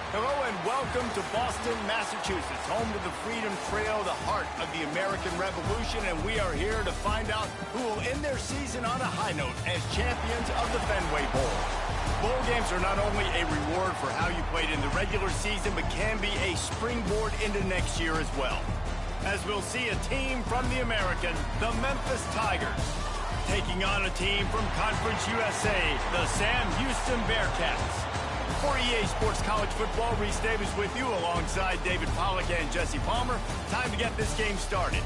Hello and welcome to Boston, Massachusetts, home to the Freedom Trail, the heart of the American Revolution, and we are here to find out who will end their season on a high note as champions of the Fenway Bowl. Bowl games are not only a reward for how you played in the regular season, but can be a springboard into next year as well. As we'll see a team from the American, the Memphis Tigers, taking on a team from Conference USA, the Sam Houston Bearcats. For EA Sports College Football, Reese Davis with you alongside David Pollack and Jesse Palmer. Time to get this game started.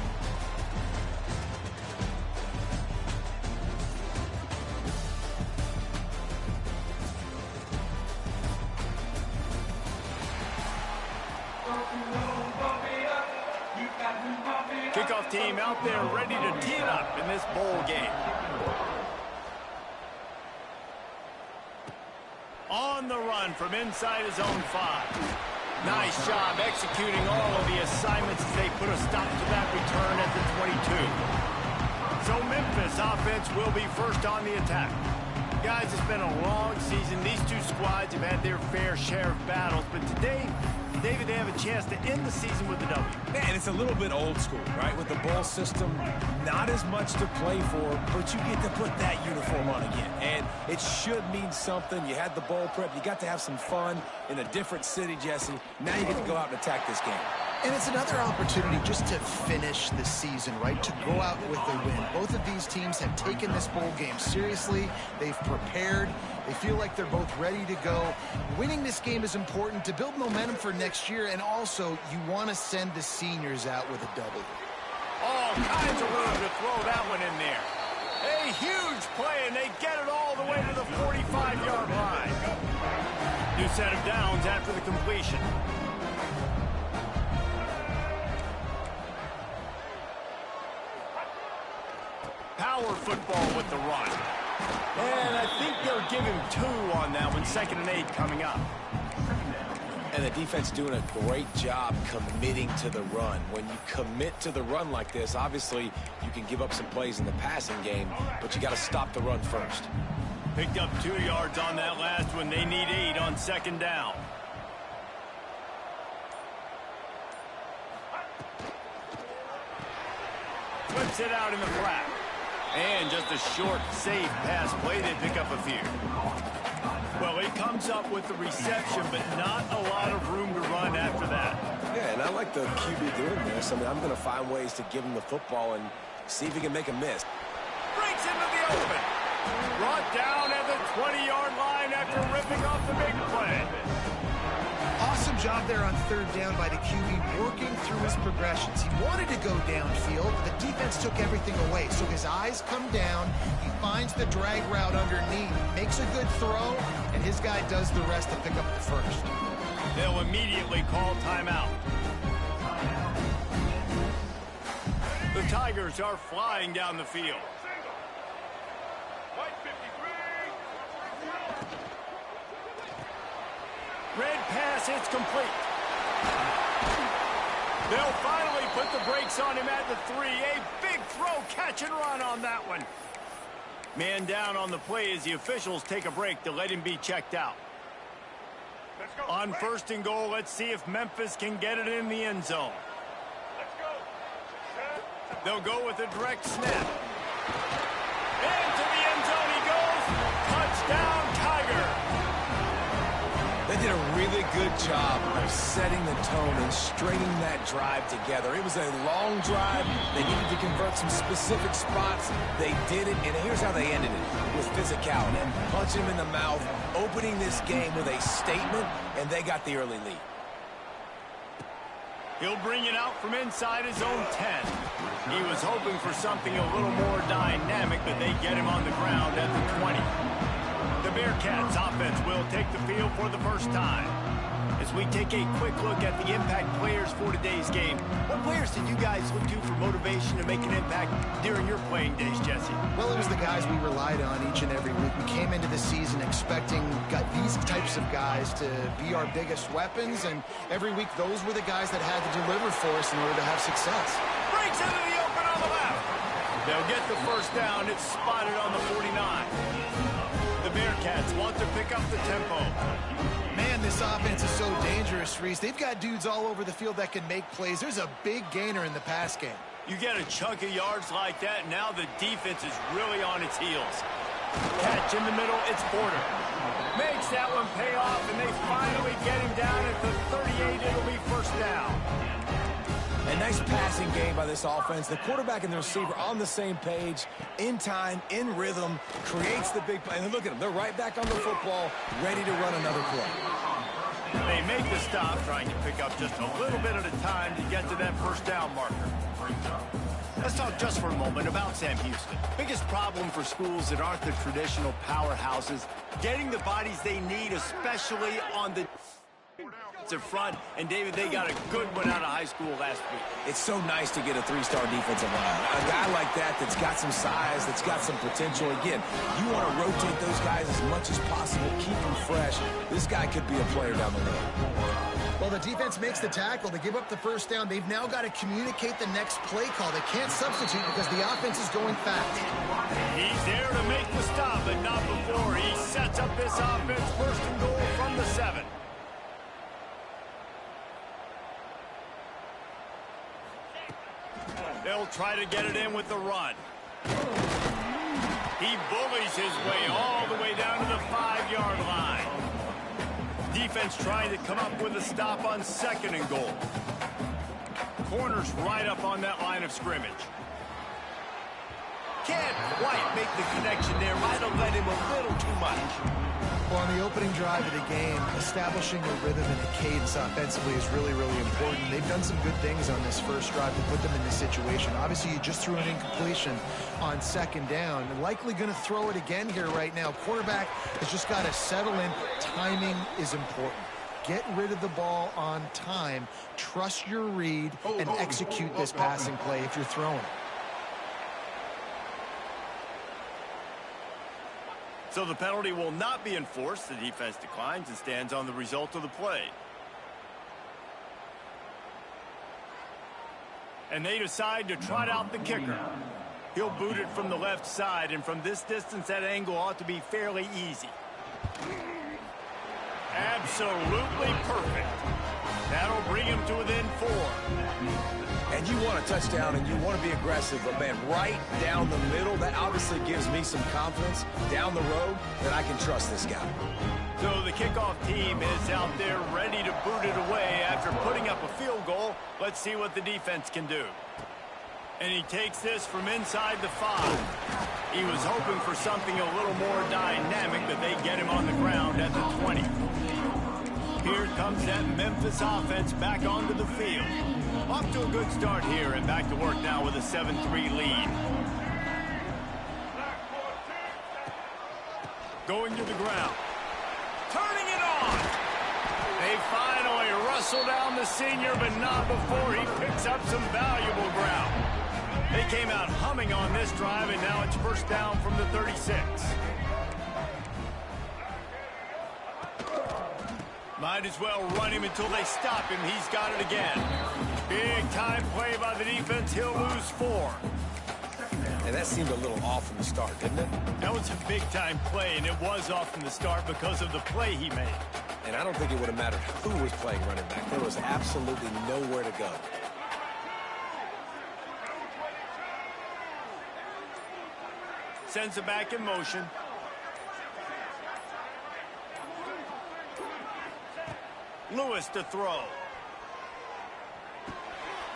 Kickoff team out there ready to tee it up in this bowl game. On the run from inside his own 5. Nice job executing all of the assignments as they put a stop to that return at the 22. So Memphis offense will be first on the attack. Guys, it's been a long season. These two squads have had their fair share of battles, but today, David, they have a chance to end the season with a W. Man, it's a little bit old school, right? With the bowl system, not as much to play for, but you get to put that uniform on again. And it should mean something. You had the bowl prep. You got to have some fun in a different city, Jesse. Now you get to go out and attack this game. And it's another opportunity just to finish the season, right? To go out with a win. Both of these teams have taken this bowl game seriously. They've prepared. They feel like they're both ready to go. Winning this game is important to build momentum for next year, and also you want to send the seniors out with a W. All kinds of room to throw that one in there. A huge play, and they get it all the way to the 45-yard line. New set of downs after the completion. Power football with the run. And I think they'll give him 2 on that one. 2nd and 8 coming up. And the defense doing a great job committing to the run. When you commit to the run like this, obviously you can give up some plays in the passing game, but you got to stop the run first. Picked up 2 yards on that last one. They need 8 on 2nd down. Flips it out in the flat. And just a short, safe pass play. They pick up a few. Well, he comes up with the reception, but not a lot of room to run after that. Yeah, and I like the QB doing this. I mean, I'm going to find ways to give him the football and see if he can make a miss. Breaks into the open. Brought down at the 20-yard line after ripping off the big play. Awesome job there on 3rd down by the QB, working through his progressions. He wanted to go downfield, but the defense took everything away. So his eyes come down, he finds the drag route underneath, makes a good throw, and his guy does the rest to pick up the first. They'll immediately call timeout. The Tigers are flying down the field. Red pass, it's complete. They'll finally put the brakes on him at the 3. A big throw, catch and run on that one. Man down on the play as the officials take a break to let him be checked out. On 1st and goal, let's see if Memphis can get it in the end zone. They'll go with a direct snap. Into the end zone he goes. Touchdown, Tiger. They did a really good job of setting the tone and stringing that drive together. It was a long drive. They needed to convert some specific spots. They did it, and here's how they ended it, with physicality. Punch him in the mouth, opening this game with a statement, and they got the early lead. He'll bring it out from inside his own 10. He was hoping for something a little more dynamic, but they get him on the ground at the 20. The Bearcats offense will take the field for the first time. As we take a quick look at the impact players for today's game, what players did you guys look to for motivation to make an impact during your playing days, Jesse? Well, it was the guys we relied on each and every week. We came into the season expecting these types of guys to be our biggest weapons, and every week those were the guys that had to deliver for us in order to have success. Breaks into the open on the left. They'll get the first down. It's spotted on the 49. The Bearcats want to pick up the tempo. Man, this offense is so dangerous, Reese. They've got dudes all over the field that can make plays. There's a big gainer in the pass game. You get a chunk of yards like that, now the defense is really on its heels. Catch in the middle, it's Porter. Makes that one pay off, and they finally get him down at the 38. It'll be first down. A nice passing game by this offense. The quarterback and the receiver on the same page, in time, in rhythm, creates the big play. And look at them. They're right back on the football, ready to run another play. They make the stop, trying to pick up just a little bit at a time to get to that first down marker. Let's talk just for a moment about Sam Houston. Biggest problem for schools that aren't the traditional powerhouses, getting the bodies they need, especially on the front. And David, they got a good one out of high school last week. It's so nice to get a three-star defensive line. A guy like that's got some size, that's got some potential. Again, you want to rotate those guys as much as possible, keep them fresh. This guy could be a player down the road. Well, the defense makes the tackle. They give up the first down. They've now got to communicate the next play call. They can't substitute because the offense is going fast. He's there to make the stop, but not before. He sets up this offense, first and goal from the 7. They'll try to get it in with the run. He bullies his way all the way down to the 5-yard line. Defense trying to come up with a stop on second and goal. Corners right up on that line of scrimmage. Can't quite make the connection there. Might have led him a little too much. Well, on the opening drive of the game, establishing a rhythm and a cadence offensively is really, really important. They've done some good things on this first drive to put them in this situation. Obviously, you just threw an incompletion on second down. They're likely going to throw it again here right now. Quarterback has just got to settle in. Timing is important. Get rid of the ball on time. Trust your read and execute this passing play if you're throwing it. So the penalty will not be enforced. The defense declines and stands on the result of the play. And they decide to trot out the kicker. He'll boot it from the left side, and from this distance, that angle ought to be fairly easy. Absolutely perfect. That'll bring him to within 4. And you want a touchdown and you want to be aggressive, but man, right down the middle, that obviously gives me some confidence down the road that I can trust this guy. So the kickoff team is out there ready to boot it away after putting up a field goal. Let's see what the defense can do. And he takes this from inside the 5. He was hoping for something a little more dynamic, but they get him on the ground at the 20. Here comes that Memphis offense back onto the field. Off to a good start here and back to work now with a 7-3 lead. Going to the ground. Turning it on. They finally rustle down the senior, but not before he picks up some valuable ground. They came out humming on this drive, and now it's first down from the 36. Might as well run him until they stop him. He's got it again. Big time play by the defense. He'll lose 4. And that seemed a little off from the start, didn't it? That was a big time play, and it was off from the start because of the play he made. And I don't think it would have mattered who was playing running back. There was absolutely nowhere to go. Sends it back in motion. Lewis to throw.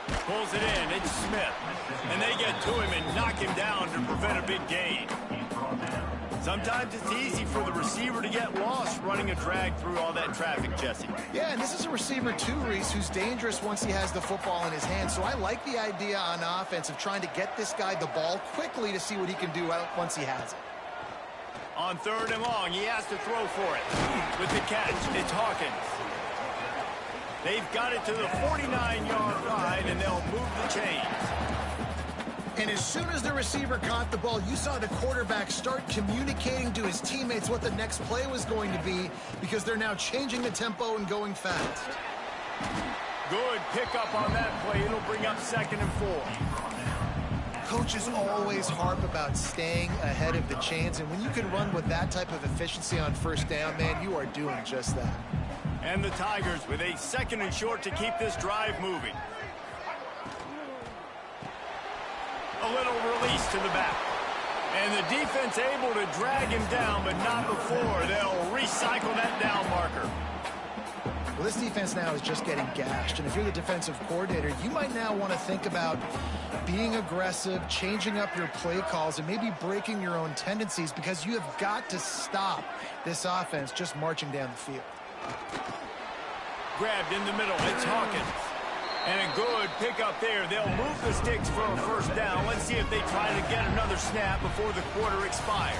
Pulls it in. It's Smith. And they get to him and knock him down to prevent a big gain. Sometimes it's easy for the receiver to get lost running a drag through all that traffic, Jesse. Yeah, and this is a receiver too, Reese, who's dangerous once he has the football in his hands. So I like the idea on offense of trying to get this guy the ball quickly to see what he can do once he has it. On 3rd and long, he has to throw for it. With the catch, it's Hawkins. They've got it to the 49-yard line, and they'll move the chains. And as soon as the receiver caught the ball, you saw the quarterback start communicating to his teammates what the next play was going to be because they're now changing the tempo and going fast. Good pickup on that play. It'll bring up 2nd and 4. Coaches always harp about staying ahead of the chains, and when you can run with that type of efficiency on first down, man, you are doing just that. And the Tigers with a 2nd and short to keep this drive moving. A little release to the back. And the defense able to drag him down, but not before they'll recycle that down marker. Well, this defense now is just getting gashed, and if you're the defensive coordinator, you might now want to think about being aggressive, changing up your play calls, and maybe breaking your own tendencies, because you have got to stop this offense just marching down the field. Grabbed in the middle, it's Hawkins. And a good pickup there. They'll move the sticks for a first down. Let's see if they try to get another snap before the quarter expires.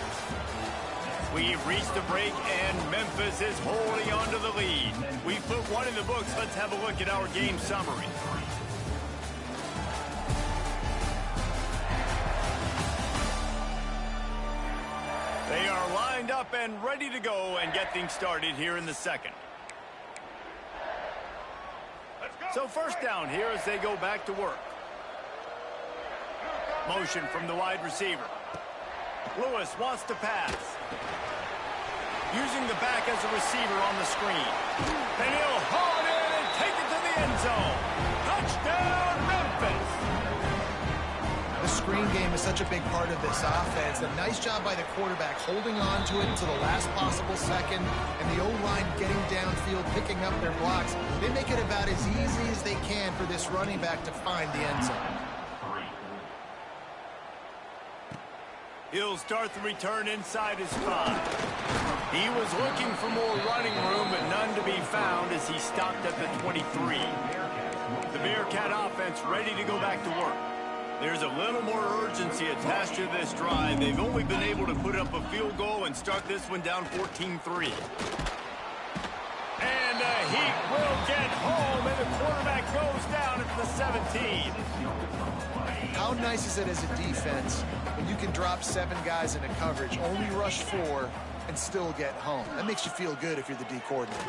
We've reached the break, and Memphis is holding on to the lead. We've put one in the books. Let's have a look at our game summary. They are lined up and ready to go and get things started here in the 2nd. So first down here as they go back to work. Motion from the wide receiver. Lewis wants to pass. Using the back as a receiver on the screen. And he'll haul it in and take it to the end zone. Touchdown, Memphis! The screen game is such a big part of this offense. A nice job by the quarterback holding on to it until the last possible second, and the O-line getting downfield, picking up their blocks. They make it about as easy as they can for this running back to find the end zone. He'll start the return inside his 5. He was looking for more running room, but none to be found as he stopped at the 23. The Bearcat offense ready to go back to work. There's a little more urgency attached to this drive. They've only been able to put up a field goal and start this one down 14-3. And he will get home, and the quarterback goes down at the 17. How nice is it as a defense when you can drop 7 guys into coverage, only rush 4, and still get home? That makes you feel good if you're the D coordinator.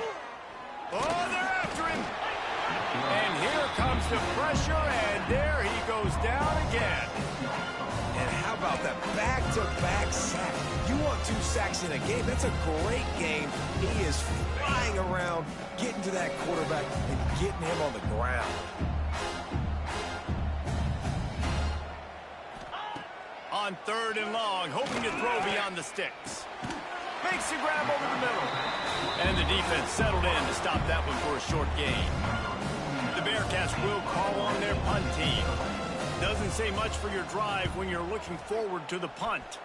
Oh, they're after him. And here comes the pressure, and there he goes down again. And how about that back-to-back sack? You want 2 sacks in a game? That's a great game. He is flying around, getting to that quarterback and getting him on the ground. On 3rd and long, hoping to throw beyond the sticks. Makes the grab over the middle. And the defense settled in to stop that one for a short gain. The Bearcats will call on their punt team. Doesn't say much for your drive when you're looking forward to the punt.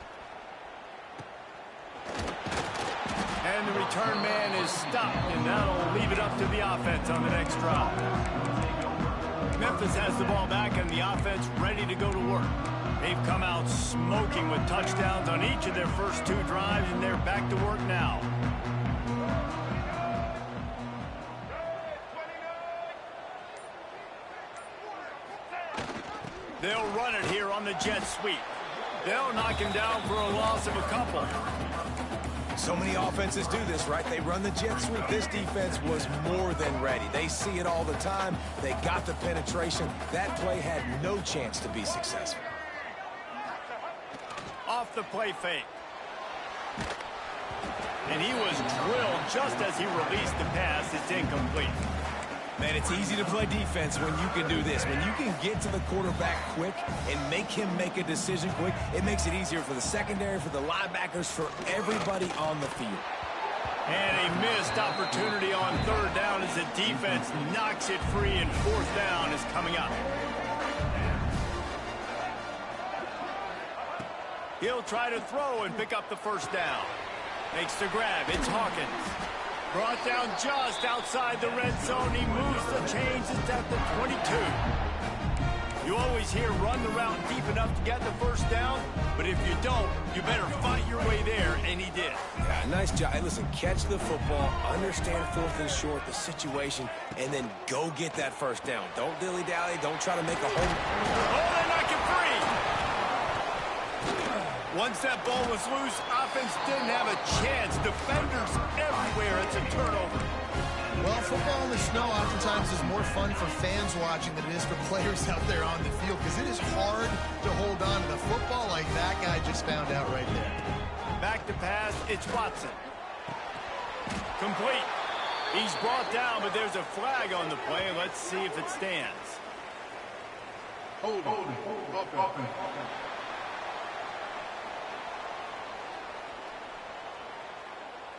And the return man is stopped, and that'll leave it up to the offense on the next drive. Memphis has the ball back, and the offense ready to go to work. They've come out smoking with touchdowns on each of their first 2 drives, and they're back to work now. They'll run it here on the jet sweep. They'll knock him down for a loss of a couple. So many offenses do this, right? They run the jet sweep. This defense was more than ready. They see it all the time. They got the penetration. That play had no chance to be successful. Off the play fake. And he was drilled just as he released the pass. It's incomplete. Man, it's easy to play defense when you can do this. When you can get to the quarterback quick and make him make a decision quick, it makes it easier for the secondary, for the linebackers, for everybody on the field. And a missed opportunity on 3rd down as the defense knocks it free, and 4th down is coming up. He'll try to throw and pick up the first down. Makes the grab. It's Hawkins. Brought down just outside the red zone. He moves the chains. It's at the 22. You always hear run the route deep enough to get the first down, but if you don't, you better fight your way there, and he did. Yeah, nice job. Hey, listen, catch the football, understand 4th and short, the situation, and then go get that first down. Don't dilly-dally. Don't try to make a home. Oh, they knock it free. Once that ball was loose, offense didn't have a chance. Defenders everywhere. It's a turnover. Well, football in the snow oftentimes is more fun for fans watching than it is for players out there on the field because it is hard to hold on to the football like that guy just found out right there. Back to pass, it's Watson. Complete. He's brought down, but there's a flag on the play. Let's see if it stands. Hold up.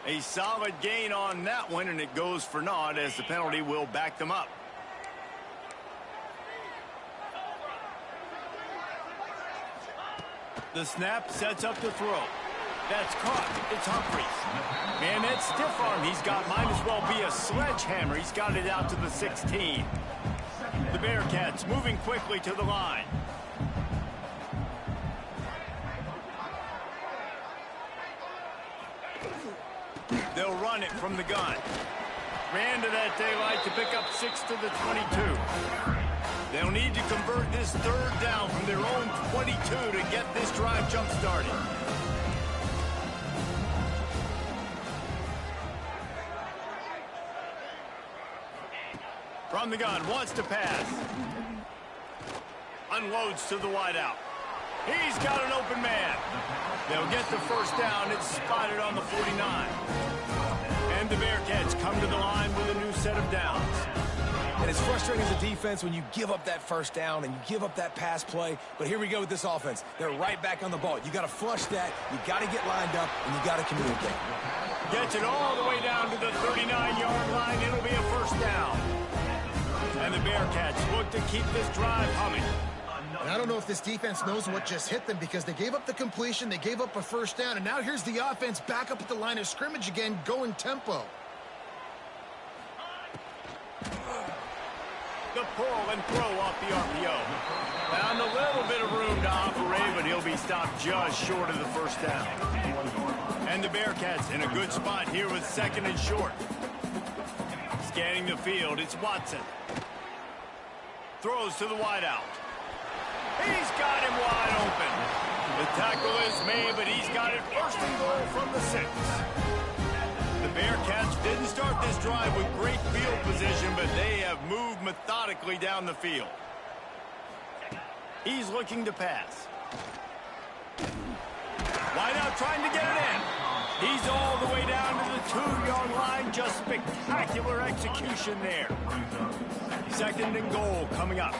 A solid gain on that one, and it goes for naught as the penalty will back them up. The snap sets up the throw. That's caught. It's Humphries. And that stiff arm he's got might as well be a sledgehammer. He's got it out to the 16. The Bearcats moving quickly to the line. They'll run it from the gun. Ran to that daylight to pick up 6 to the 22. They'll need to convert this third down from their own 22 to get this drive jump-started. From the gun, wants to pass. Unloads to the wideout. He's got an open man. They'll get the first down. It's spotted on the 49. And the Bearcats come to the line with a new set of downs. And it's frustrating as a defense when you give up that first down and you give up that pass play. But here we go with this offense. They're right back on the ball. You got to flush that. You got to get lined up, and you got to communicate. Gets it all the way down to the 39-yard line. It'll be a first down. And the Bearcats look to keep this drive humming. And I don't know if this defense knows what just hit them because they gave up the completion, they gave up a first down, and now here's the offense back up at the line of scrimmage again, going tempo. The pull and throw off the RPO. Found a little bit of room to operate, but he'll be stopped just short of the first down. And the Bearcats in a good spot here with second and short. Scanning the field, it's Watson. Throws to the wideout. He's got him wide open. The tackle is made, but he's got it first and goal from the 6. The Bearcats didn't start this drive with great field position, but they have moved methodically down the field. He's looking to pass. Wideout trying to get it in. He's all the way down to the 2-yard line. Just spectacular execution there. Second and goal coming up.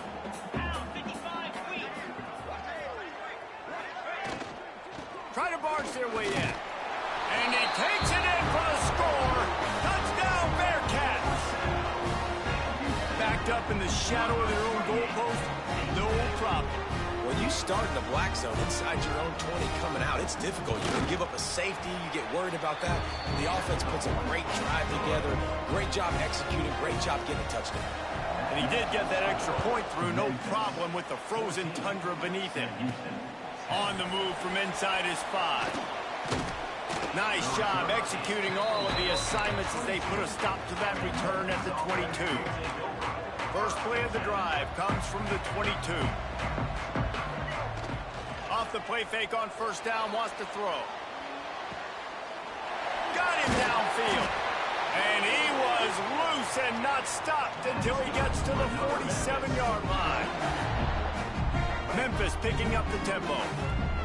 Try to barge their way in. And he takes it in for the score. Touchdown, Bearcats. Backed up in the shadow of their own goalpost. No problem. When you start in the black zone inside your own 20 coming out, it's difficult. You can give up a safety. You get worried about that. The offense puts a great drive together. Great job executing. Great job getting a touchdown. And he did get that extra point through. No problem with the frozen tundra beneath him. On the move from inside his 5. Nice job executing all of the assignments as they put a stop to that return at the 22. First play of the drive comes from the 22. Off the play fake on first down, wants to throw. Got him downfield. And he was loose and not stopped until he gets to the 47-yard line. Memphis picking up the tempo.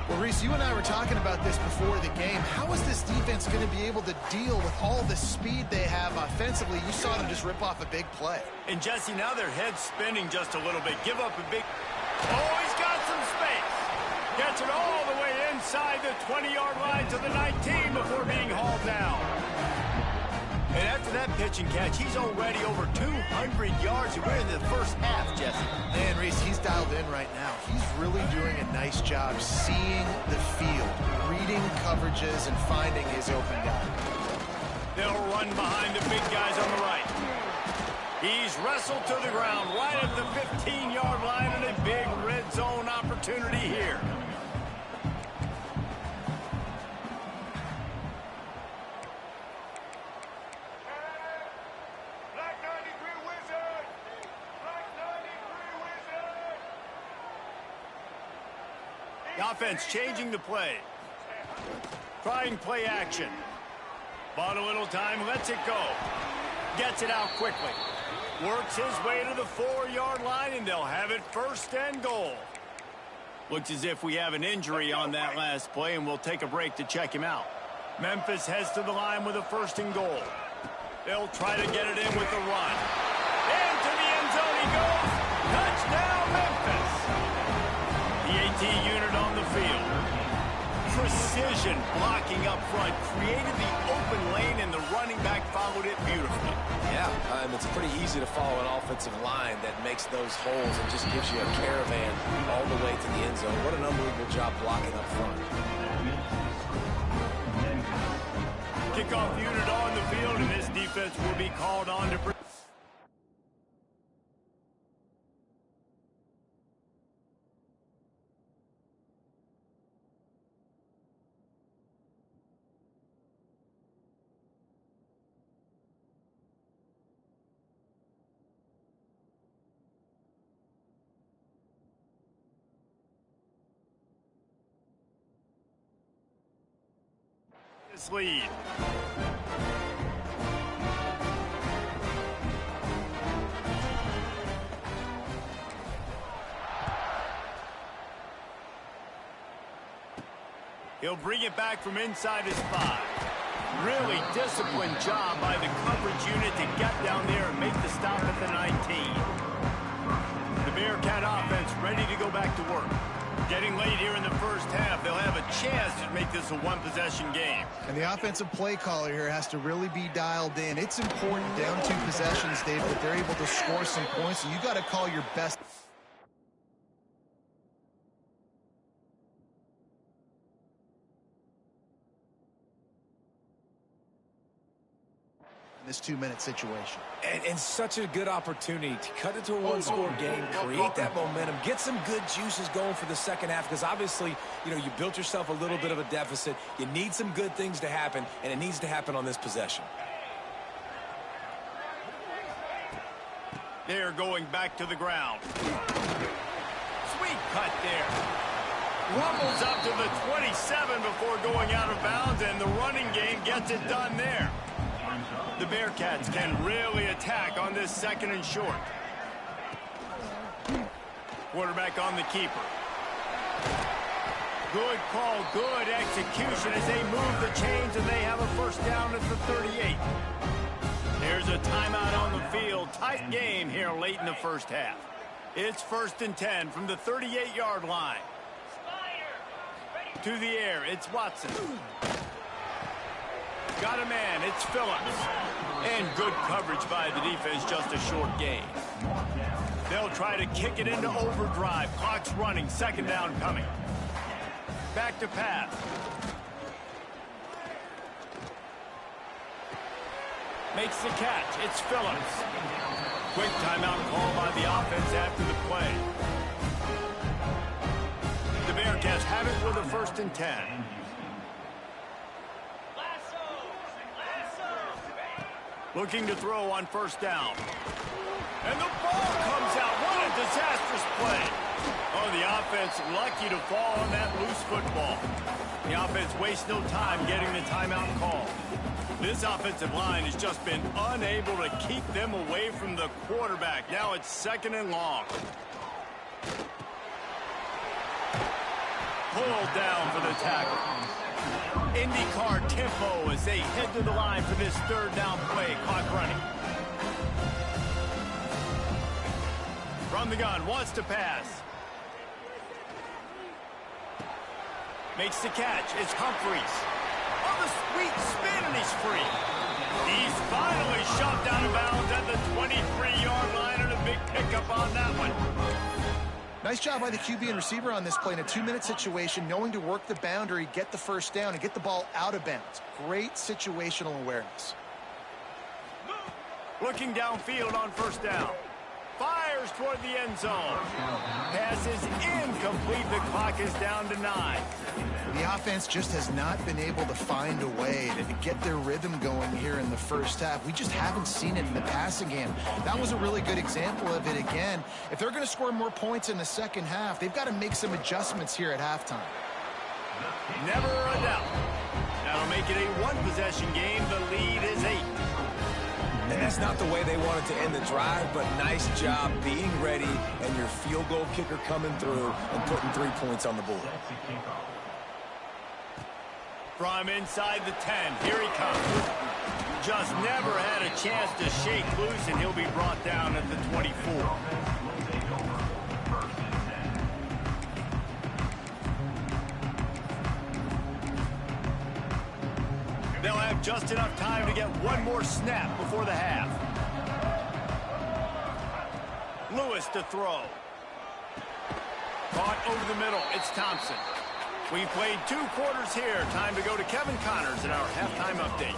Well, Reese, you and I were talking about this before the game. How is this defense going to be able to deal with all the speed they have offensively? You saw them just rip off a big play. And, Jesse, now their head's spinning just a little bit. Give up a big... Oh, he's got some space. Gets it all the way inside the 20-yard line to the 19 before being hauled down. And after that pitch and catch, he's already over 200 yards. And we're in the first half, Jesse. Man, Reese, he's dialed in right now. He's really doing a nice job seeing the field, reading coverages, and finding his open guy. They'll run behind the big guys on the right. He's wrestled to the ground right at the 15-yard line, and a big red zone opportunity here. The offense changing the play. Trying play action. Bought a little time, lets it go. Gets it out quickly. Works his way to the 4-yard line, and they'll have it 1st and goal. Looks as if we have an injury on that last play, and we'll take a break to check him out. Memphis heads to the line with a 1st and goal. They'll try to get it in with the run. Into the end zone he goes. Touchdown, Memphis. The AT unit on the field. Precision blocking up front. Created the open lane, and the running back followed it beautifully. Yeah, it's pretty easy to follow an offensive line that makes those holes and just gives you a caravan all the way to the end zone. What an unbelievable job blocking up front. Kickoff unit on the field, and this defense will be called on to... this lead. He'll bring it back from inside his 5. Really disciplined job by the coverage unit to get down there and make the stop at the 19. The Bearcat offense ready to go back to work. Getting late here in the first half, they'll have a chance to make this a one-possession game. And the offensive play caller here has to really be dialed in. It's important down 2 possessions, Dave, that they're able to score some points. So you got to call your best. This 2-minute situation. And such a good opportunity to cut it to a one-score game, create that momentum, get some good juices going for the second half, because obviously, you built yourself a little bit of a deficit. You need some good things to happen, and it needs to happen on this possession. They're going back to the ground. Sweet cut there. Rumbles up to the 27 before going out of bounds, and the running game gets it done there. The Bearcats can really attack on this 2nd and short. Quarterback on the keeper. Good call, good execution as they move the chains, and they have a 1st down at the 38. There's a timeout on the field. Tight game here late in the first half. It's 1st and 10 from the 38-yard line. To the air, it's Watson. Got a man, it's Phillips. And good coverage by the defense, just a short gain. They'll try to kick it into overdrive. Clock's running, 2nd down coming. Back to pass. Makes the catch, it's Phillips. Quick timeout call by the offense after the play. The Bearcats have it with a 1st and 10. Looking to throw on 1st down. And the ball comes out. What a disastrous play. Oh, the offense lucky to fall on that loose football. The offense wastes no time getting the timeout call. This offensive line has just been unable to keep them away from the quarterback. Now it's 2nd and long. Pulled down for the tackle. IndyCar tempo as they head to the line for this 3rd down play. Clock running. From the gun, wants to pass. Makes the catch. It's Humphreys. On the sweet spin, and he's free. He's finally shoved out of bounds at the 23-yard line, and a big pickup on that one. Nice job by the QB and receiver on this play in a 2-minute situation, knowing to work the boundary, get the 1st down, and get the ball out of bounds. Great situational awareness. Looking downfield on 1st down. Fires toward the end zone. Pass is incomplete. The clock is down to 9. The offense just has not been able to find a way to get their rhythm going here in the first half. We just haven't seen it in the passing game. That was a really good example of it again. If they're going to score more points in the second half, they've got to make some adjustments here at halftime. Never a doubt. That'll make it a one-possession game. The lead is 8. And that's not the way they wanted to end the drive, but nice job being ready and your field goal kicker coming through and putting 3 points on the board. From inside the 10, here he comes. Just never had a chance to shake loose, and he'll be brought down at the 24. They'll have just enough time to get one more snap before the half. Lewis to throw. Caught over the middle. It's Thompson. We've played 2 quarters here. Time to go to Kevin Connors in our halftime update.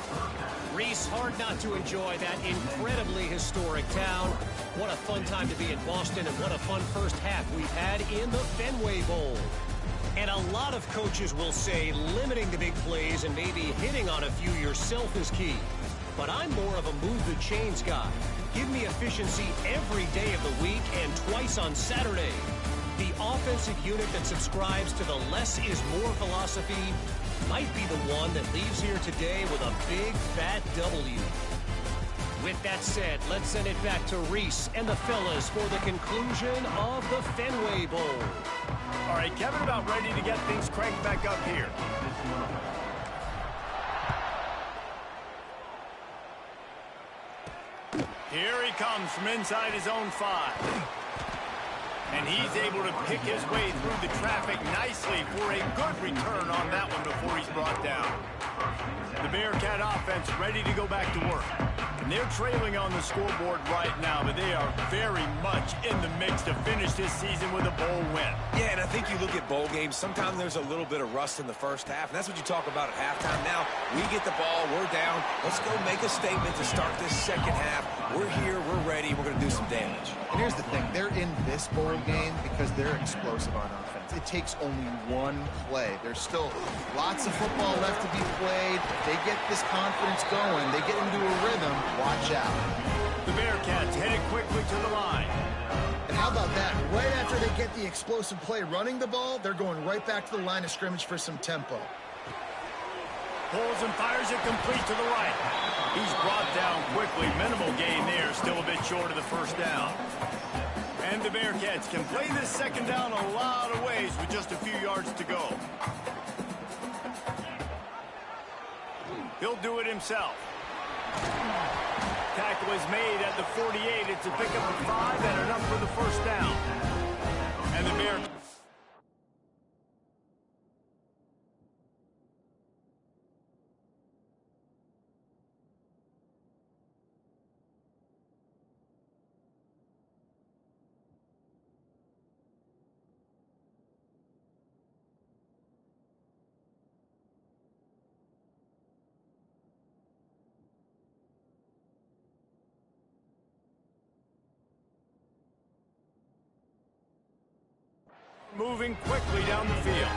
Reese, hard not to enjoy that incredibly historic town. What a fun time to be in Boston, and what a fun first half we've had in the Fenway Bowl. And a lot of coaches will say limiting the big plays and maybe hitting on a few yourself is key. But I'm more of a move the chains guy. Give me efficiency every day of the week and twice on Saturday. The offensive unit that subscribes to the less is more philosophy might be the one that leaves here today with a big fat W. With that said, let's send it back to Reese and the fellas for the conclusion of the Fenway Bowl. All right, Kevin, about ready to get things cranked back up here. Here he comes from inside his own 5. And he's able to pick his way through the traffic nicely for a good return on that one before he's brought down. The Bearcat offense ready to go back to work. And they're trailing on the scoreboard right now, but they are very much in the mix to finish this season with a bowl win. Yeah, and I think you look at bowl games, sometimes there's a little bit of rust in the first half, and that's what you talk about at halftime. Now, we get the ball, we're down. Let's go make a statement to start this second half. We're here, we're ready, we're going to do some damage. And here's the thing, they're in this bowl game because they're explosive on offense. It takes only one play. There's still lots of football left to be played. If they get this confidence going, they get into a rhythm, watch out. The Bearcats headed quickly to the line. And how about that? Right after they get the explosive play running the ball, they're going right back to the line of scrimmage for some tempo. Pulls and fires it complete to the right. He's brought down quickly. Minimal gain there. Still a bit short of the first down. And the Bearcats can play this second down a lot of ways with just a few yards to go. He'll do it himself. Tackle is made at the 48. It's a pickup of 5 and enough for the first down. And the Bearcats. Moving quickly down the field.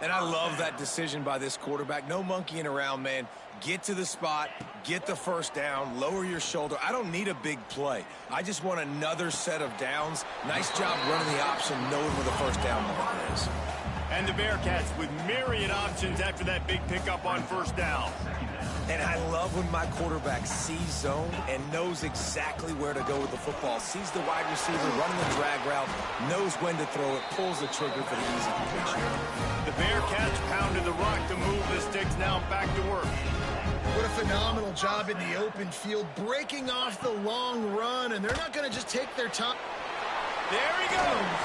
And I love that decision by this quarterback. No monkeying around, man. Get to the spot, get the first down, lower your shoulder. I don't need a big play. I just want another set of downs. Nice job running the option, knowing where the first down marker is. And the Bearcats with myriad options after that big pickup on first down. And I love when my quarterback sees zone and knows exactly where to go with the football. Sees the wide receiver running the drag route, knows when to throw it, pulls the trigger for the easy completion. The Bearcats pounded the rock to move the sticks. Now back to work. What a phenomenal job in the open field, breaking off the long run, and they're not going to just take their time. There he goes.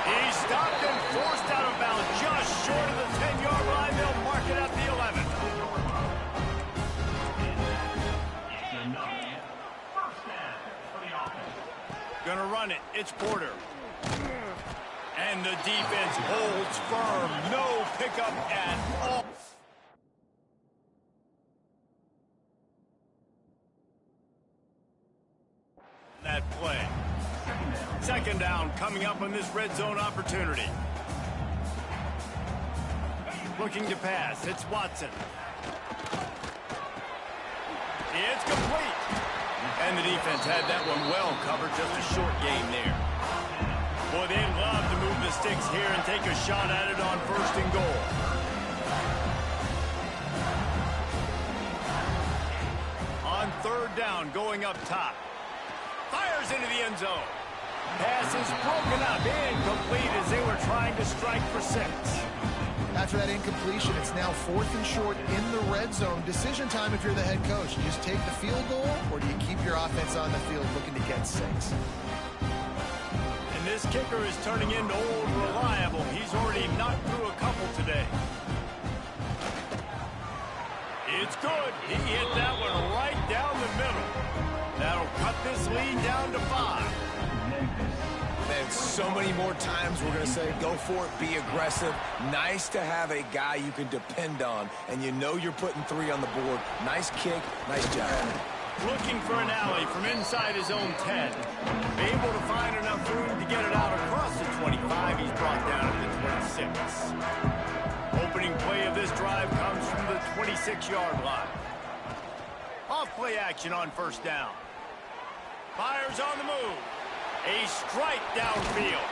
He stopped and forced out of bounds just short of the 10-yard line. They'll mark it at the 11. Gonna run it. It's Porter. And the defense holds firm. No pickup at all. That play. Second down coming up on this red zone opportunity. Looking to pass. It's Watson. It's complete. And the defense had that one well covered. Just a short gain there. Boy, they'd love to move the sticks here and take a shot at it on first and goal. On third down going up top. Fires into the end zone. Pass is broken up, incomplete as they were trying to strike for 6. After that incompletion, it's now 4th and short in the red zone. Decision time if you're the head coach. You just take the field goal, or do you keep your offense on the field looking to get 6? And this kicker is turning into old reliable. He's already knocked through a couple today. It's good. He hit that one right down the middle. That'll cut this lead down to 5. Man, so many more times we're going to say, go for it, be aggressive. Nice to have a guy you can depend on, and you know you're putting 3 on the board. Nice kick, nice job. Looking for an alley from inside his own 10. Able to find enough room to get it out across the 25. He's brought down at the 26. Opening play of this drive comes from the 26-yard line. Off play action on first down. Fires on the move. A strike downfield.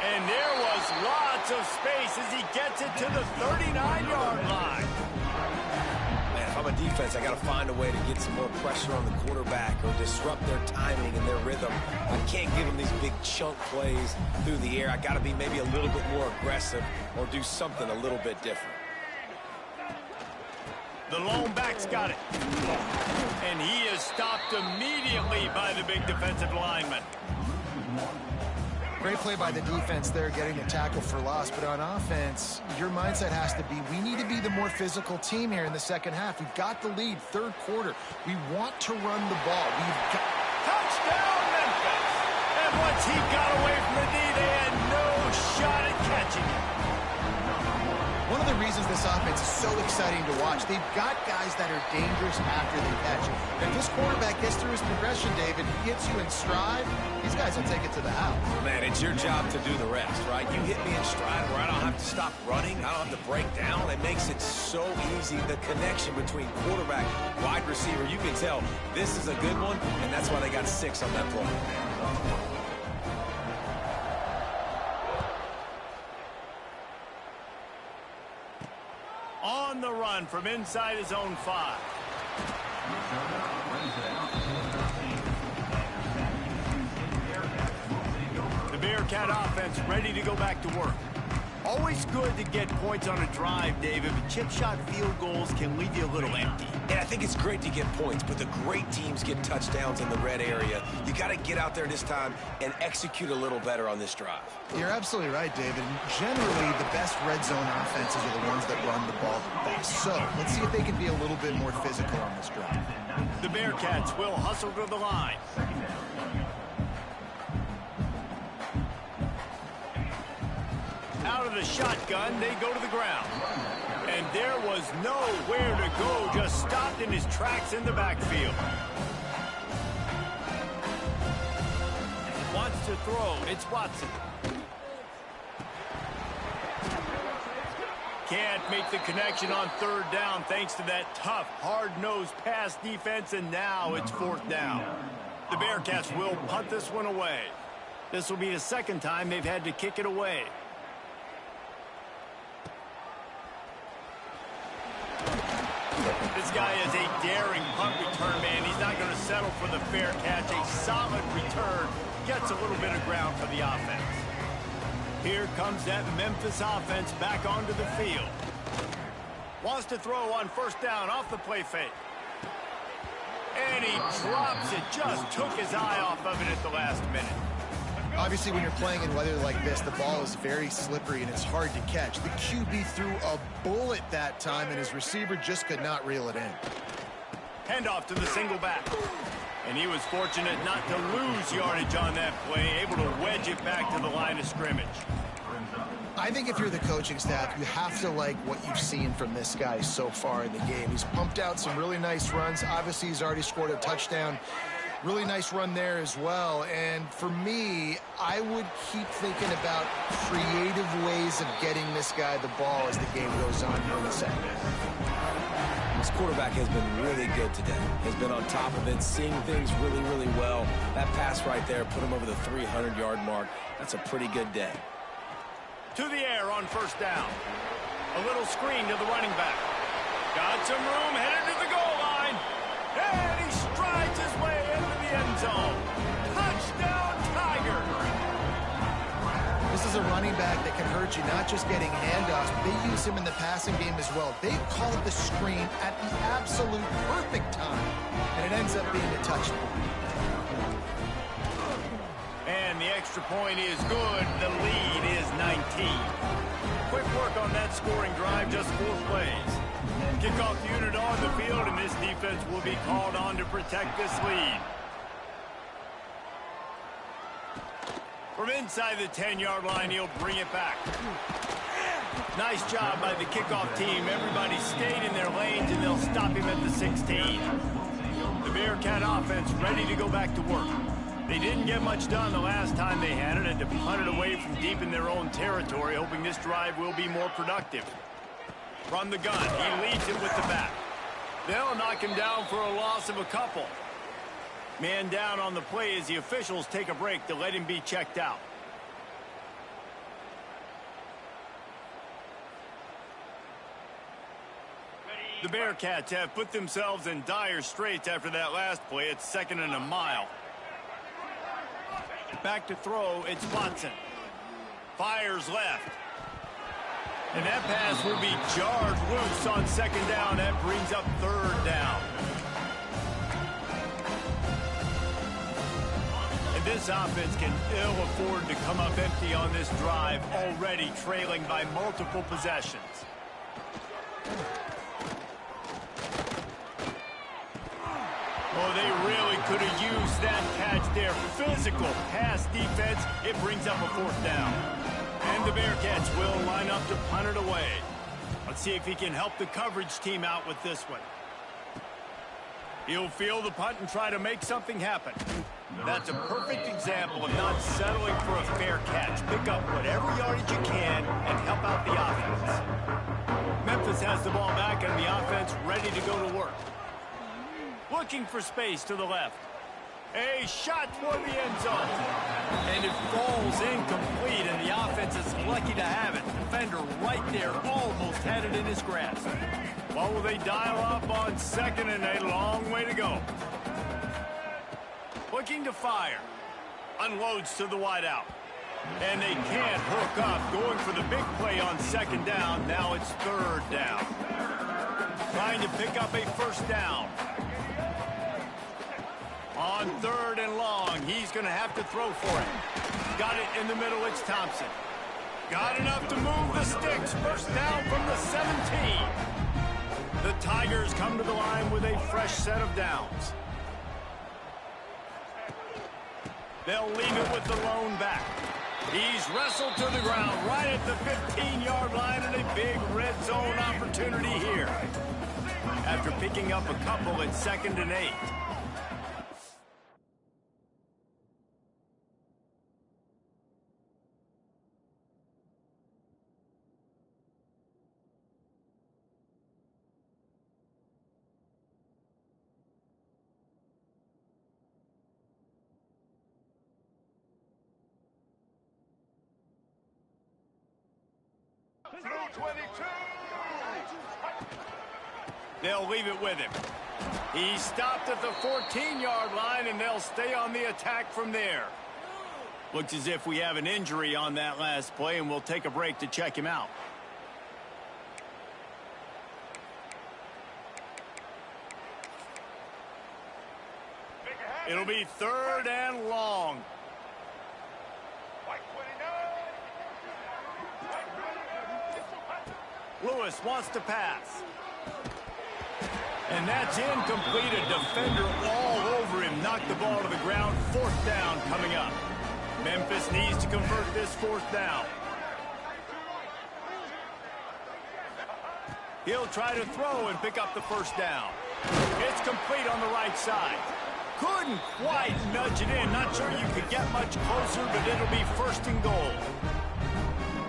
And there was lots of space as he gets it to the 39-yard line. Man, if I'm a defense, I got to find a way to get some more pressure on the quarterback or disrupt their timing and their rhythm. I can't give them these big chunk plays through the air. I got to be maybe a little bit more aggressive or do something a little bit different. The lone back's got it. And he is stopped immediately by the big defensive lineman. Great play by the defense there, getting the tackle for loss. But on offense, your mindset has to be, we need to be the more physical team here in the second half. We've got the lead, third quarter. We want to run the ball. We've got... Touchdown, Memphis! And once he got away from the knee, they had no shot at catching it. One of the reasons this offense is so exciting to watch, they've got guys that are dangerous after they catch it. If this quarterback gets through his progression, David, he hits you in stride, these guys will take it to the house. Man, it's your job to do the rest, right? You hit me in stride where I don't have to stop running, I don't have to break down. It makes it so easy. The connection between quarterback, wide receiver, you can tell this is a good one, and that's why they got 6 on that play. On the run from inside his own 5. The Bearcat offense ready to go back to work. Always good to get points on a drive, David, but chip shot field goals can leave you a little empty. And I think it's great to get points, but the great teams get touchdowns in the red area. You got to get out there this time and execute a little better on this drive. You're absolutely right, David. Generally, the best red zone offenses are the ones that run the ball the best. So let's see if they can be a little bit more physical on this drive. The Bearcats will hustle to the line. Out of the shotgun, they go to the ground. And there was nowhere to go, just stopped in his tracks in the backfield. Wants to throw, it's Watson. Can't make the connection on third down thanks to that tough, hard-nosed pass defense, and now it's 4th down. The Bearcats will punt this one away. This will be the second time they've had to kick it away. This guy is a daring punt return man. He's not going to settle for the fair catch. A solid return gets a little bit of ground for the offense. Here comes that Memphis offense back onto the field. Wants to throw on first down off the play fake. And he drops it. Just took his eye off of it at the last minute. Obviously, when you're playing in weather like this, the ball is very slippery and it's hard to catch. The QB threw a bullet that time, and his receiver just could not reel it in. Handoff to the single back. And he was fortunate not to lose yardage on that play, able to wedge it back to the line of scrimmage. I think if you're the coaching staff, you have to like what you've seen from this guy so far in the game. He's pumped out some really nice runs. Obviously, he's already scored a touchdown. Really nice run there as well. And for me, I would keep thinking about creative ways of getting this guy the ball as the game goes on here in the second half. This quarterback has been really good today. Has been on top of it, seeing things really, really well. That pass right there put him over the 300-yard mark. That's a pretty good day. To the air on first down. A little screen to the running back. Got some room, headed to the goal line. And he strikes is a running back that can hurt you, not just getting handoffs, but they use him in the passing game as well. They call the screen at the absolute perfect time, and it ends up being a touchdown. And the extra point is good. The lead is 19. Quick work on that scoring drive, just 4 plays. Kickoff unit on the field, and this defense will be called on to protect this lead. From inside the 10-yard line, he'll bring it back. Nice job by the kickoff team. Everybody stayed in their lanes, and they'll stop him at the 16. The Bearcat offense ready to go back to work. They didn't get much done the last time they had it, and to punt it away from deep in their own territory, hoping this drive will be more productive. From the gun, he leads it with the back. They'll knock him down for a loss of a couple. Man down on the play as the officials take a break to let him be checked out. The Bearcats have put themselves in dire straits after that last play. It's 2nd and a mile. Back to throw, it's Watson. Fires left. And that pass will be jarred loose on 2nd down. That brings up 3rd down. And this offense can ill afford to come up empty on this drive, already trailing by multiple possessions. Oh, they really could have used that catch there. Physical pass defense. It brings up a 4th down. And the Bearcats will line up to punt it away. Let's see if he can help the coverage team out with this one. He'll field the punt and try to make something happen. That's a perfect example of not settling for a fair catch. Pick up whatever yardage you can and help out the offense. Memphis has the ball back and the offense ready to go to work. Looking for space to the left. A shot for the end zone. And it falls incomplete, and the offense is lucky to have it. Defender right there almost had it in his grasp. Well, will they dial up on 2nd and a long way to go? Looking to fire. Unloads to the wideout. And they can't hook up. Going for the big play on 2nd down. Now it's 3rd down. Trying to pick up a 1st down. On 3rd and long, he's going to have to throw for it. Got it in the middle, it's Thompson. Got enough to move the sticks. 1st down from the 17. The Tigers come to the line with a fresh set of downs. They'll leave it with the lone back. He's wrestled to the ground right at the 15-yard line, and a big red zone opportunity here. After picking up a couple, it's 2nd and 8. They'll leave it with him. He stopped at the 14-yard line, and they'll stay on the attack from there. Looks as if we have an injury on that last play, and we'll take a break to check him out. It'll be 3rd and long. Lewis wants to pass. And that's incomplete. A defender all over him. Knocked the ball to the ground. 4th down coming up. Memphis needs to convert this 4th down. He'll try to throw and pick up the 1st down. It's complete on the right side. Couldn't quite nudge it in. Not sure you could get much closer, but it'll be 1st and goal.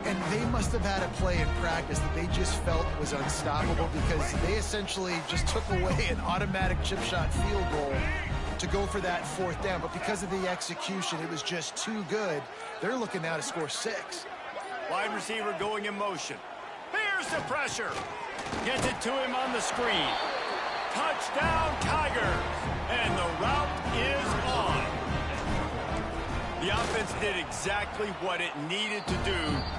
And they must have had a play in practice that they just felt was unstoppable, because they essentially just took away an automatic chip shot field goal to go for that 4th down. But because of the execution, it was just too good. They're looking now to score 6. Wide receiver going in motion. Here's the pressure. Gets it to him on the screen. Touchdown, Tigers. And the route is on. The offense did exactly what it needed to do,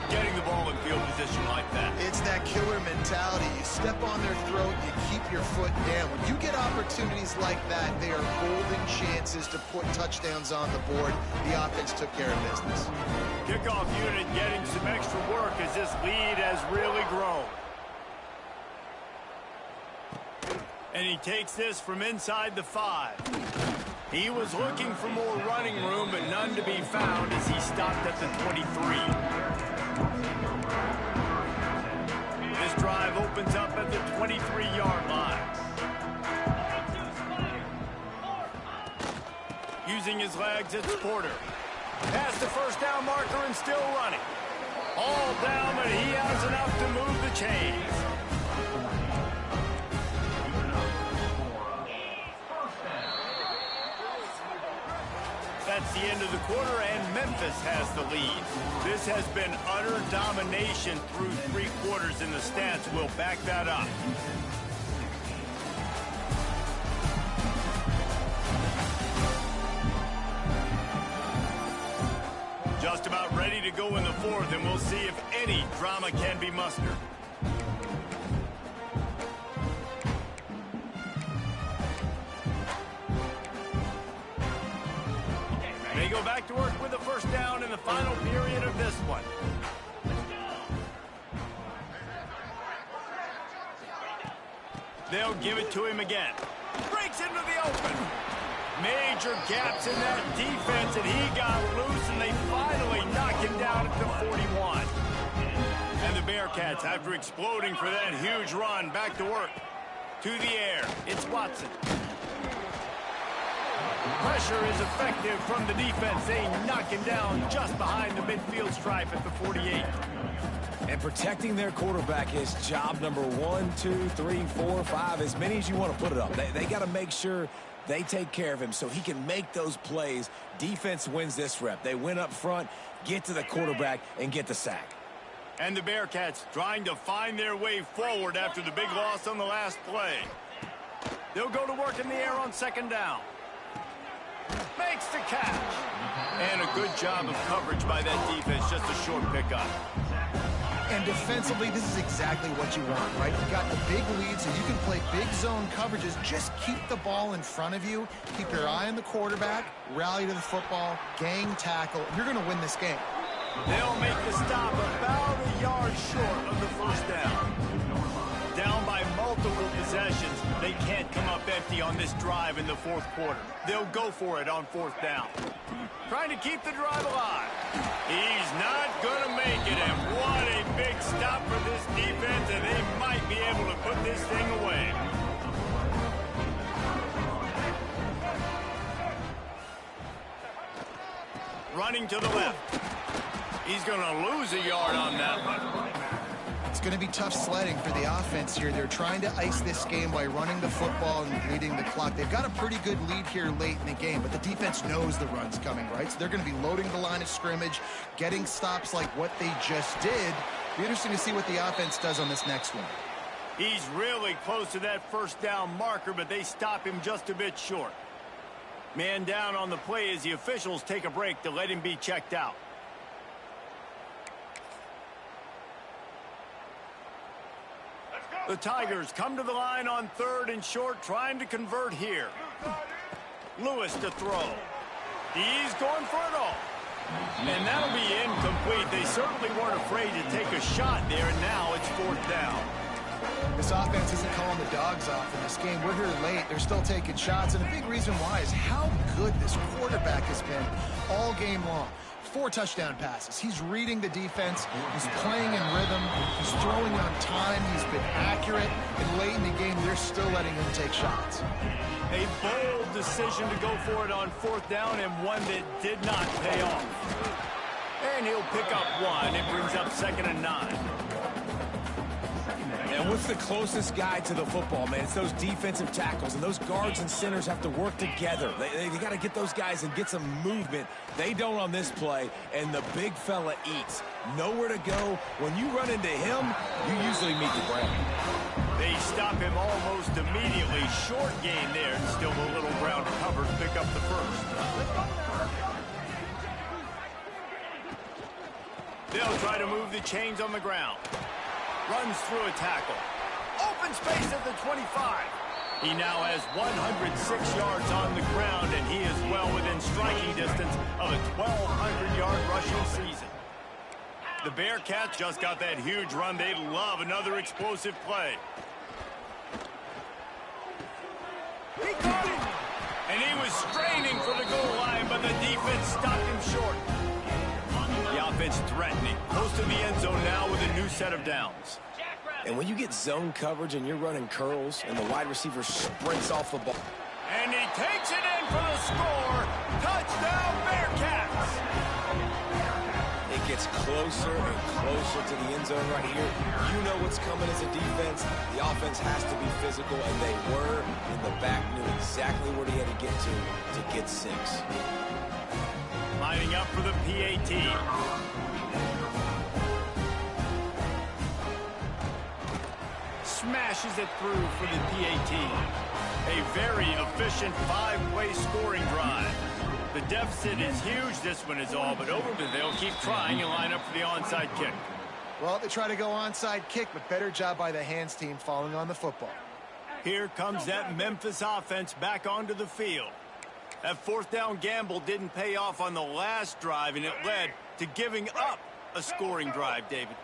getting the ball in field position like that. It's that killer mentality. You step on their throat, you keep your foot down. When you get opportunities like that, they are golden chances to put touchdowns on the board. The offense took care of business. Kickoff unit getting some extra work as this lead has really grown. And he takes this from inside the 5. He was looking for more running room, but none to be found as he stopped at the 23. This drive opens up at the 23-yard line. Using his legs, it's Porter. Past the first down marker and still running. All down, but he has enough to move the chains. That's the end of the quarter, and Memphis has the lead. This has been utter domination through 3 quarters, and the stats will back that up. Just about ready to go in the 4th, and we'll see if any drama can be mustered. They go back to work with the first down in the final period of this one. They'll give it to him again. Breaks into the open. Major gaps in that defense, and he got loose, and they finally knock him down at the 41. And the Bearcats, after exploding for that huge run, back to work. To the air, it's Watson. Pressure is effective from the defense. They knock him down just behind the midfield stripe at the 48. And protecting their quarterback is job number 1, 2, 3, 4, 5, as many as you want to put it up. They got to make sure they take care of him so he can make those plays. Defense wins this rep. They win up front, get to the quarterback, and get the sack. And the Bearcats trying to find their way forward after the big loss on the last play. They'll go to work in the air on second down. Makes the catch. And a good job of coverage by that defense, just a short pickup. And defensively, this is exactly what you want, right? You got the big lead, so you can play big zone coverages. Just keep the ball in front of you. Keep your eye on the quarterback. Rally to the football. Gang tackle. You're going to win this game. They'll make the stop about a yard short of the first down. Down by multiple possessions, they can't come up empty on this drive in the 4th quarter. They'll go for it on 4th down. Trying to keep the drive alive. He's not going to make it, and what a big stop for this defense, and they might be able to put this thing away. Running to the left. He's going to lose a yard on that one. It's going to be tough sledding for the offense here. They're trying to ice this game by running the football and leading the clock. They've got a pretty good lead here late in the game, but the defense knows the run's coming, right? So they're going to be loading the line of scrimmage, getting stops like what they just did. Be interesting to see what the offense does on this next one. He's really close to that first down marker, but they stop him just a bit short. Man down on the play as the officials take a break to let him be checked out. The Tigers come to the line on 3rd and short, trying to convert here. Lewis to throw. He's going for it all. And that'll be incomplete. They certainly weren't afraid to take a shot there, and now it's 4th down. This offense isn't calling the dogs off in this game. We're here late. They're still taking shots, and a big reason why is how good this quarterback has been all game long. 4 touchdown passes. He's reading the defense. He's playing in rhythm. He's throwing on time. He's been accurate. And late in the game, they're still letting him take shots. A bold decision to go for it on 4th down, and one that did not pay off. And he'll pick up 1. It brings up 2nd and 9. And what's the closest guy to the football, man? It's those defensive tackles, and those guards and centers have to work together. They got to get those guys and get some movement. They don't on this play, and the big fella eats. Nowhere to go. When you run into him, you usually meet the ground. They stop him almost immediately. Short gain there, and still a little ground to cover to pick up the first. They'll try to move the chains on the ground. Runs through a tackle. Open space at the 25. He now has 106 yards on the ground, and he is well within striking distance of a 1,200-yard rushing season. The Bearcats just got that huge run. They love another explosive play. He caught him! And he was straining for the goal line, but the defense stopped him short. The offense threatening. Close to the end zone now with a new set of downs. And when you get zone coverage and you're running curls and the wide receiver sprints off the ball. And he takes it in for the score. Touchdown, Bearcats! It gets closer and closer to the end zone right here. You know what's coming as a defense. The offense has to be physical, and they were. And the back knew exactly where he had to get 6. Lining up for the PAT. Smashes it through for the PAT. A very efficient 5-play scoring drive. The deficit is huge. This one is all but over, but they'll keep trying and line up for the onside kick. Well, they try to go onside kick, but better job by the hands team falling on the football. Here comes that Memphis offense back onto the field. That 4th down gamble didn't pay off on the last drive, and it led to giving up a scoring drive, David.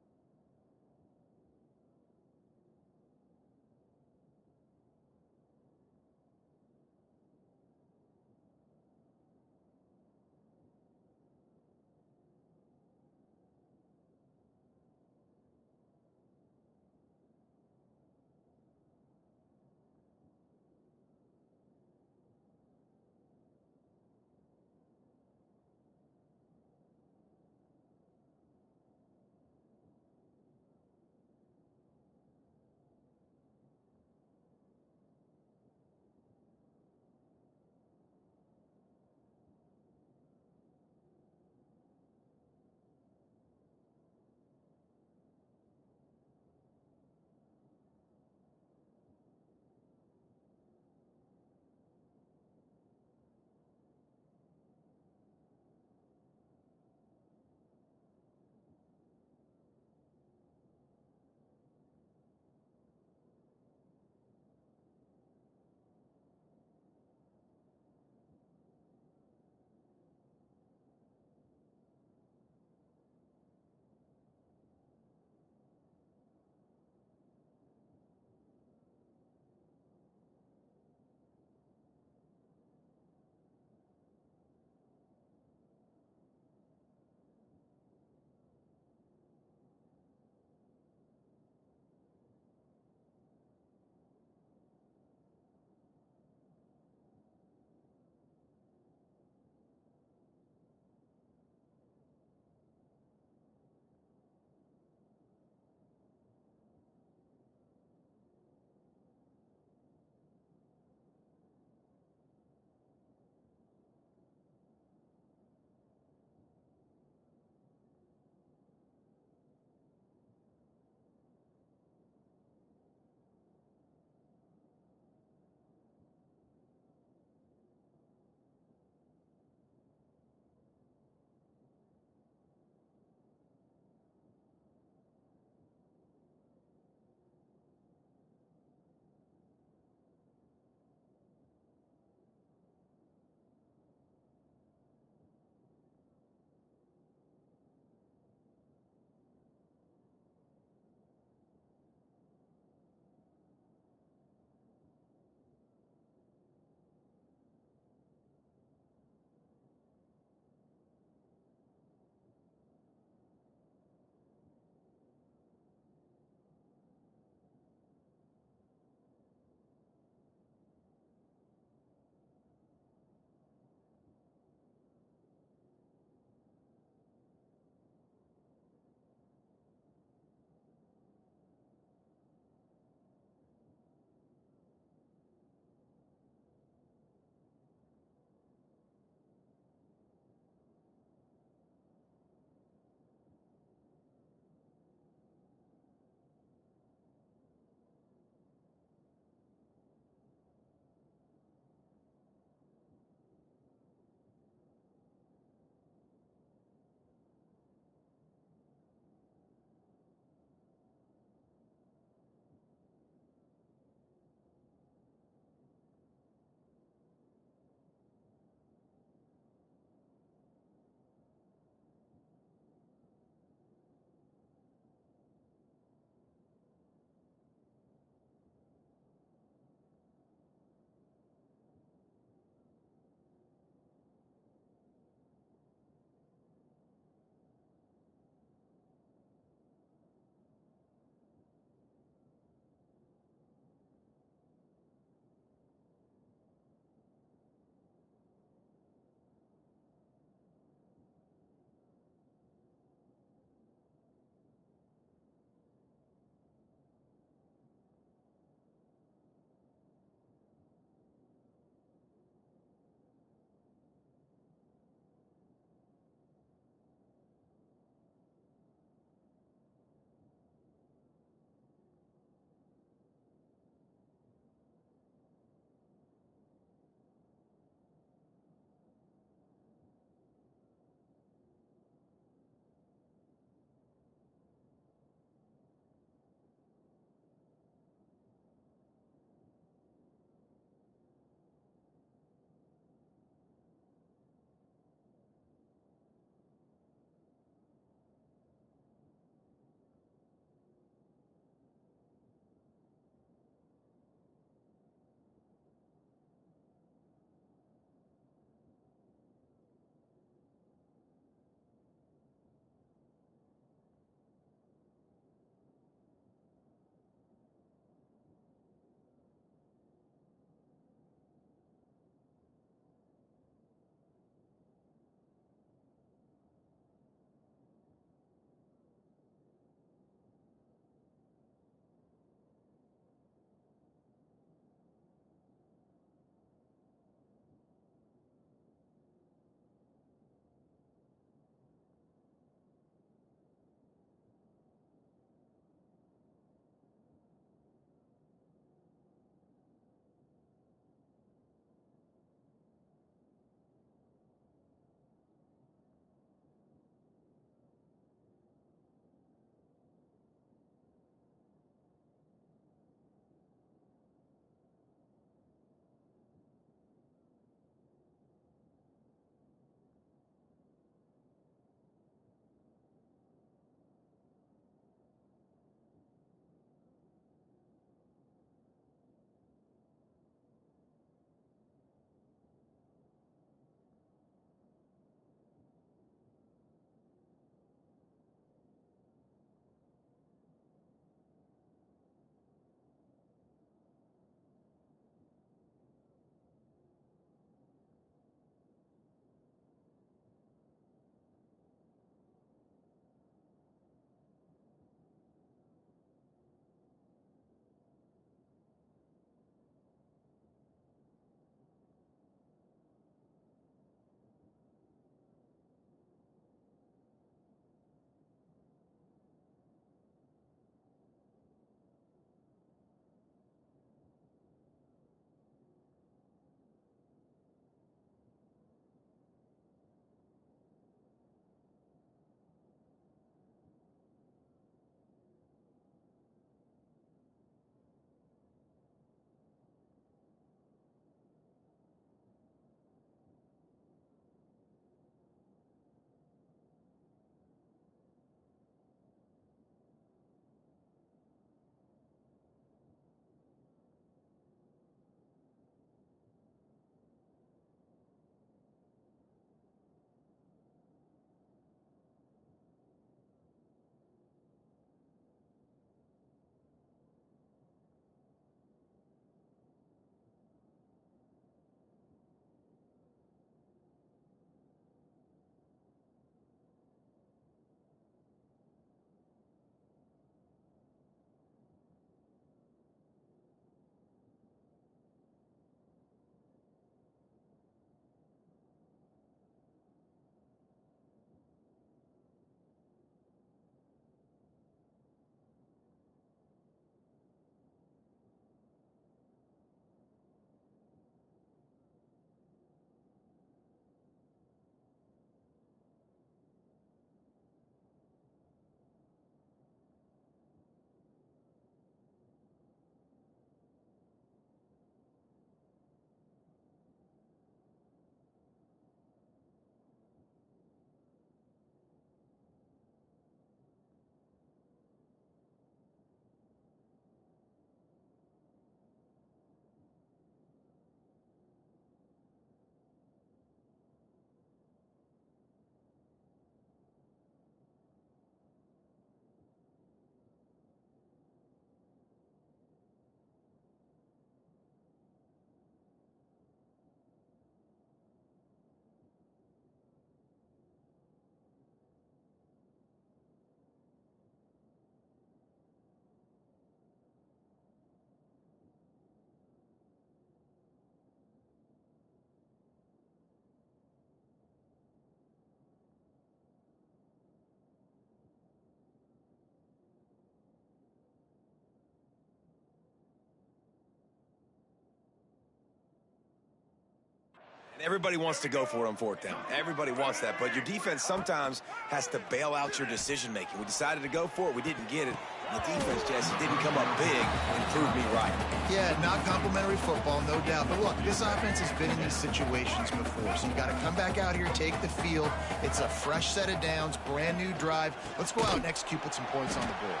Everybody wants to go for it on fourth down. Everybody wants that, but your defense sometimes has to bail out your decision-making. We decided to go for it. We didn't get it. The defense, Jesse, didn't come up big and prove me right. Yeah, not complimentary football, no doubt. But look, this offense has been in these situations before, so you got to come back out here, take the field. It's a fresh set of downs, brand new drive. Let's go out and execute, put some points on the board.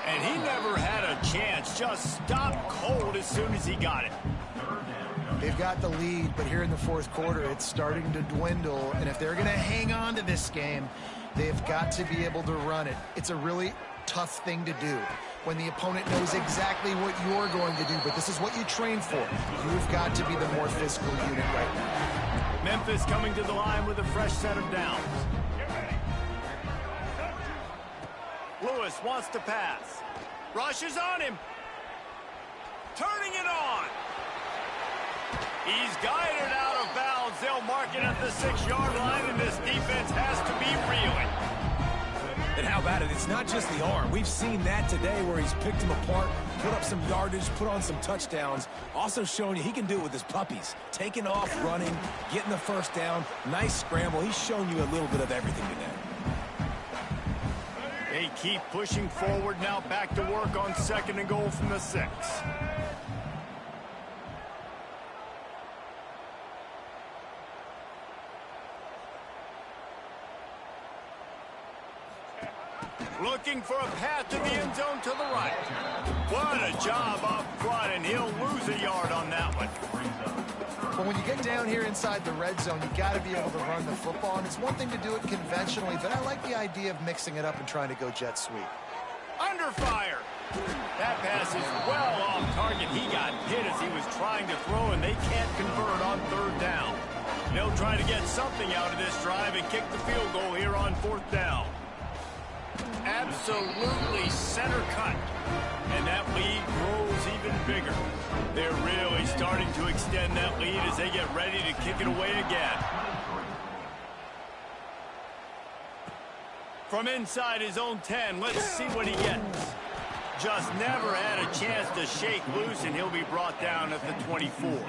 And he never had a chance, just stopped cold as soon as he got it. They've got the lead, but here in the fourth quarter, it's starting to dwindle. And if they're going to hang on to this game, they've got to be able to run it. It's a really tough thing to do when the opponent knows exactly what you're going to do, but this is what you train for. You've got to be the more physical unit right now. Memphis coming to the line with a fresh set of downs. Lewis wants to pass. Rush is on him. Turning it on. He's guided out of bounds. They'll mark it at the 6-yard line, and this defense has to be reeling. And how about it? It's not just the arm. We've seen that today where he's picked them apart, put up some yardage, put on some touchdowns. Also showing you he can do it with his puppies. Taking off, running, getting the first down. Nice scramble. He's shown you a little bit of everything today. They keep pushing forward now, back to work on 2nd and goal from the 6. Looking for a path to the end zone to the right. What a job up front, and he'll lose a yard on that one. But when you get down here inside the red zone, you got to be able to run the football. And it's one thing to do it conventionally, but I like the idea of mixing it up and trying to go jet sweep. Under fire. That pass is well off target. He got hit as he was trying to throw, and they can't convert on 3rd down. They'll try to get something out of this drive and kick the field goal here on 4th down. Absolutely center cut. And that lead grows even bigger. They're really starting to extend that lead as they get ready to kick it away again. From inside his own 10, let's see what he gets. Just never had a chance to shake loose, and he'll be brought down at the 24.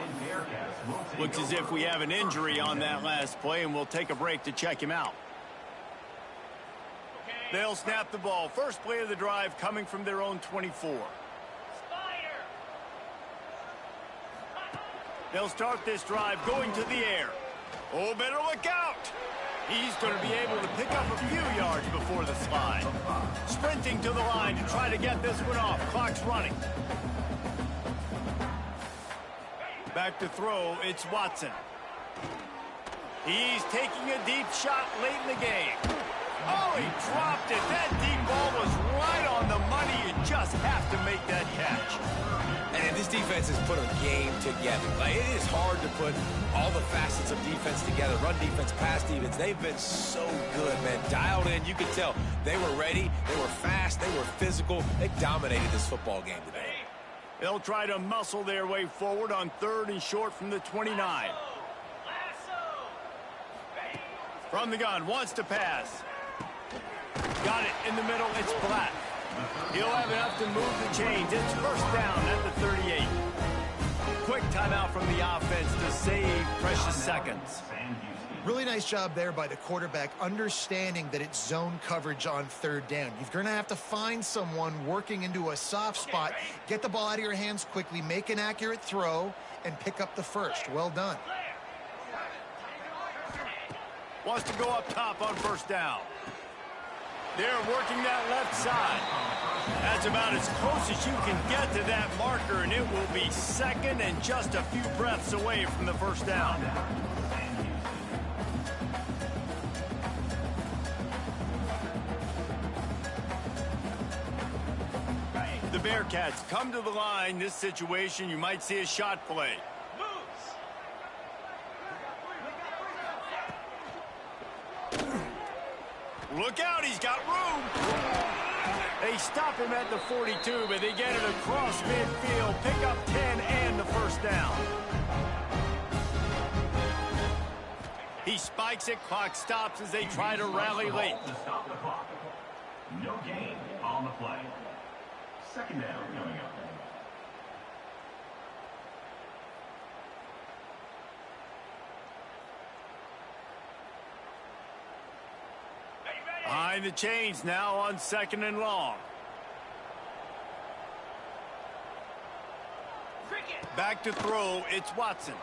Looks as if we have an injury on that last play, and we'll take a break to check him out. They'll snap the ball. First play of the drive coming from their own 24. They'll start this drive going to the air. Oh, better look out. He's going to be able to pick up a few yards before the slide. Sprinting to the line to try to get this one off. Clock's running. Back to throw, it's Watson. He's taking a deep shot late in the game. Oh, he dropped it. That deep ball was right on the money. You just have to make that catch. And this defense has put a game together. Like, it is hard to put all the facets of defense together. Run defense, pass defense. They've been so good, man. Dialed in. You could tell they were ready. They were fast. They were physical. They dominated this football game today. They'll try to muscle their way forward on 3rd and short from the 29. From the gun, wants to pass. Got it in the middle. It's Black. He'll have enough to move the chains. It's 1st down at the 38. Quick timeout from the offense to save precious seconds. Really nice job there by the quarterback, understanding that it's zone coverage on 3rd down. You're going to have to find someone working into a soft spot, get the ball out of your hands quickly, make an accurate throw, and pick up the first. Well done. Wants to go up top on 1st down. They're working that left side. That's about as close as you can get to that marker, and it will be 2nd and just a few breaths away from the 1st down. The Bearcats come to the line. This situation, you might see a shot play. Look out, he's got room. They stop him at the 42, but they get it across midfield. Pick up 10 and the 1st down. He spikes it, clock stops as they try to rally late. Stop the clock. No gain on the play. 2nd down coming up. Trying to change now on 2nd and long. Back to throw, it's Watson.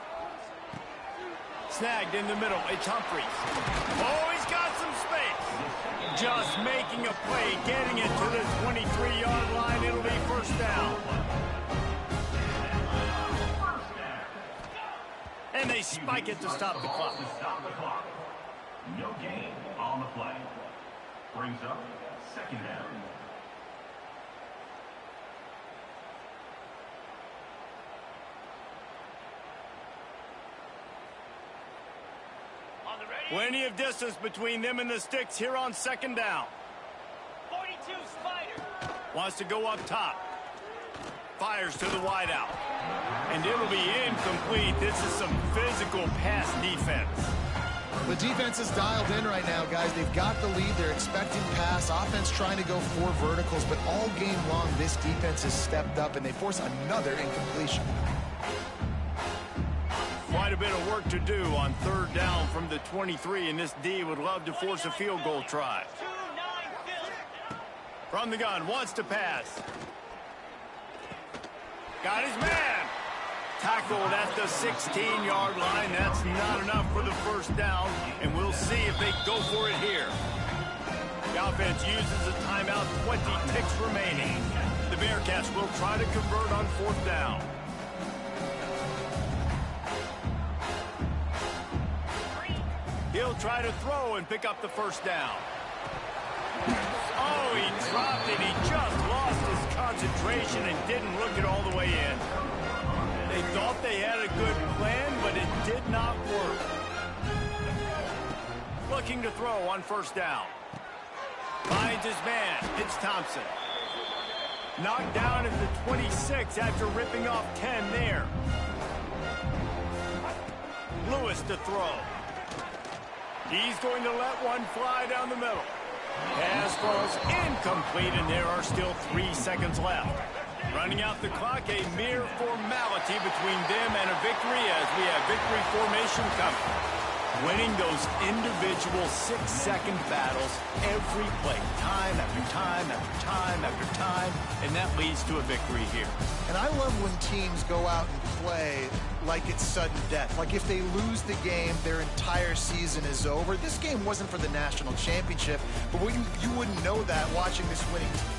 Snagged in the middle, it's Humphries. Oh, he's got some space. Just making a play, getting it to the 23-yard line. It'll be first down. And they spike it to stop the clock. No gain on the play. Brings up 2nd down. Plenty of distance between them and the sticks here on 2nd down. 42 Spider. Wants to go up top. Fires to the wideout. And it'll be incomplete. This is some physical pass defense. The defense is dialed in right now, guys. They've got the lead. They're expecting pass. Offense trying to go 4 verticals, but all game long, this defense has stepped up, and they force another incompletion. Quite a bit of work to do on 3rd down from the 23, and this D would love to force a field goal try. From the gun, wants to pass. Got his man. Tackled at the 16-yard line. That's not enough for the first down, and we'll see if they go for it here. The offense uses a timeout, 20 ticks remaining. The Bearcats will try to convert on 4th down. He'll try to throw and pick up the first down. Oh, he dropped it. He just lost his concentration and didn't look it all the way in. They thought they had a good plan, but it did not work. Looking to throw on 1st down. Finds his man. It's Thompson. Knocked down at the 26 after ripping off 10 there. Lewis to throw. He's going to let one fly down the middle. Pass throws incomplete, and there are still 3 seconds left. Running out the clock, a mere formality between them and a victory as we have victory formation coming. Winning those individual 6-second battles every play, time after time after time after time, and that leads to a victory here. And I love when teams go out and play like it's sudden death. Like if they lose the game, their entire season is over. This game wasn't for the national championship, but you wouldn't know that watching this winning team.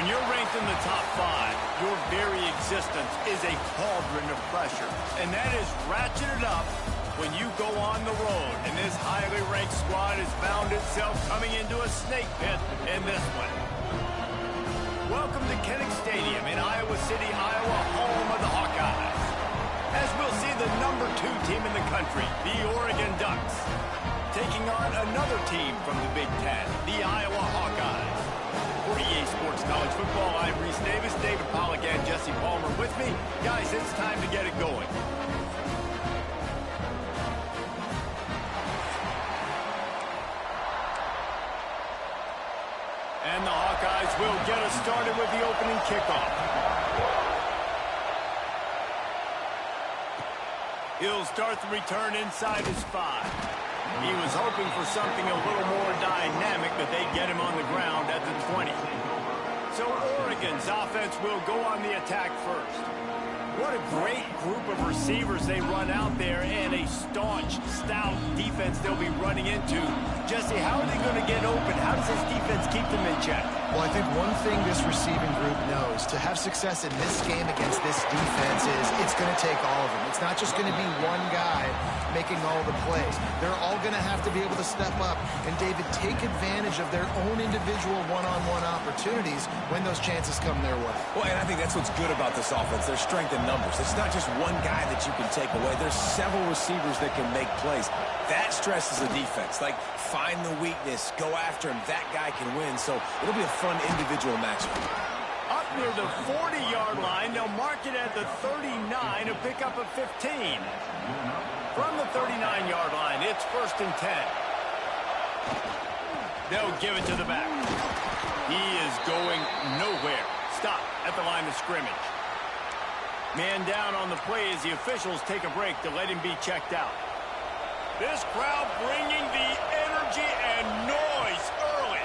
When you're ranked in the top 5, your very existence is a cauldron of pressure. And that is ratcheted up when you go on the road. And this highly ranked squad has found itself coming into a snake pit in this one. Welcome to Kinnick Stadium in Iowa City, Iowa, home of the Hawkeyes. As we'll see the number 2 team in the country, the Oregon Ducks, taking on another team from the Big Ten, the Iowa Hawkeyes. For EA Sports College Football, I'm Reese Davis, David Pollack, and Jesse Palmer with me. Guys, it's time to get it going. And the Hawkeyes will get us started with the opening kickoff. He'll start the return inside his 5. He was hoping for something a little more dynamic, but they get him on the ground at the 20. So Oregon's offense will go on the attack first. What a great group of receivers they run out there, and a staunch, stout defense they'll be running into. Jesse, how are they going to get open? How does this defense keep them in check? Well, I think one thing this receiving group knows, to have success in this game against this defense, is it's going to take all of them. It's not just going to be one guy making all the plays. They're all going to have to be able to step up and, David, take advantage of their own individual one-on-one opportunities when those chances come their way. Well, and I think that's what's good about this offense, their strength in numbers. It's not just one guy that you can take away. There's several receivers that can make plays. That stresses the defense. Like, find the weakness, go after him. That guy can win, so it'll be a fun individual matchup. Up near the 40-yard line, they'll mark it at the 39 to pick up a 15. From the 39-yard line, it's 1st and 10. They'll give it to the back. He is going nowhere. Stop at the line of scrimmage. Man down on the play as the officials take a break to let him be checked out. This crowd bringing the energy and noise early.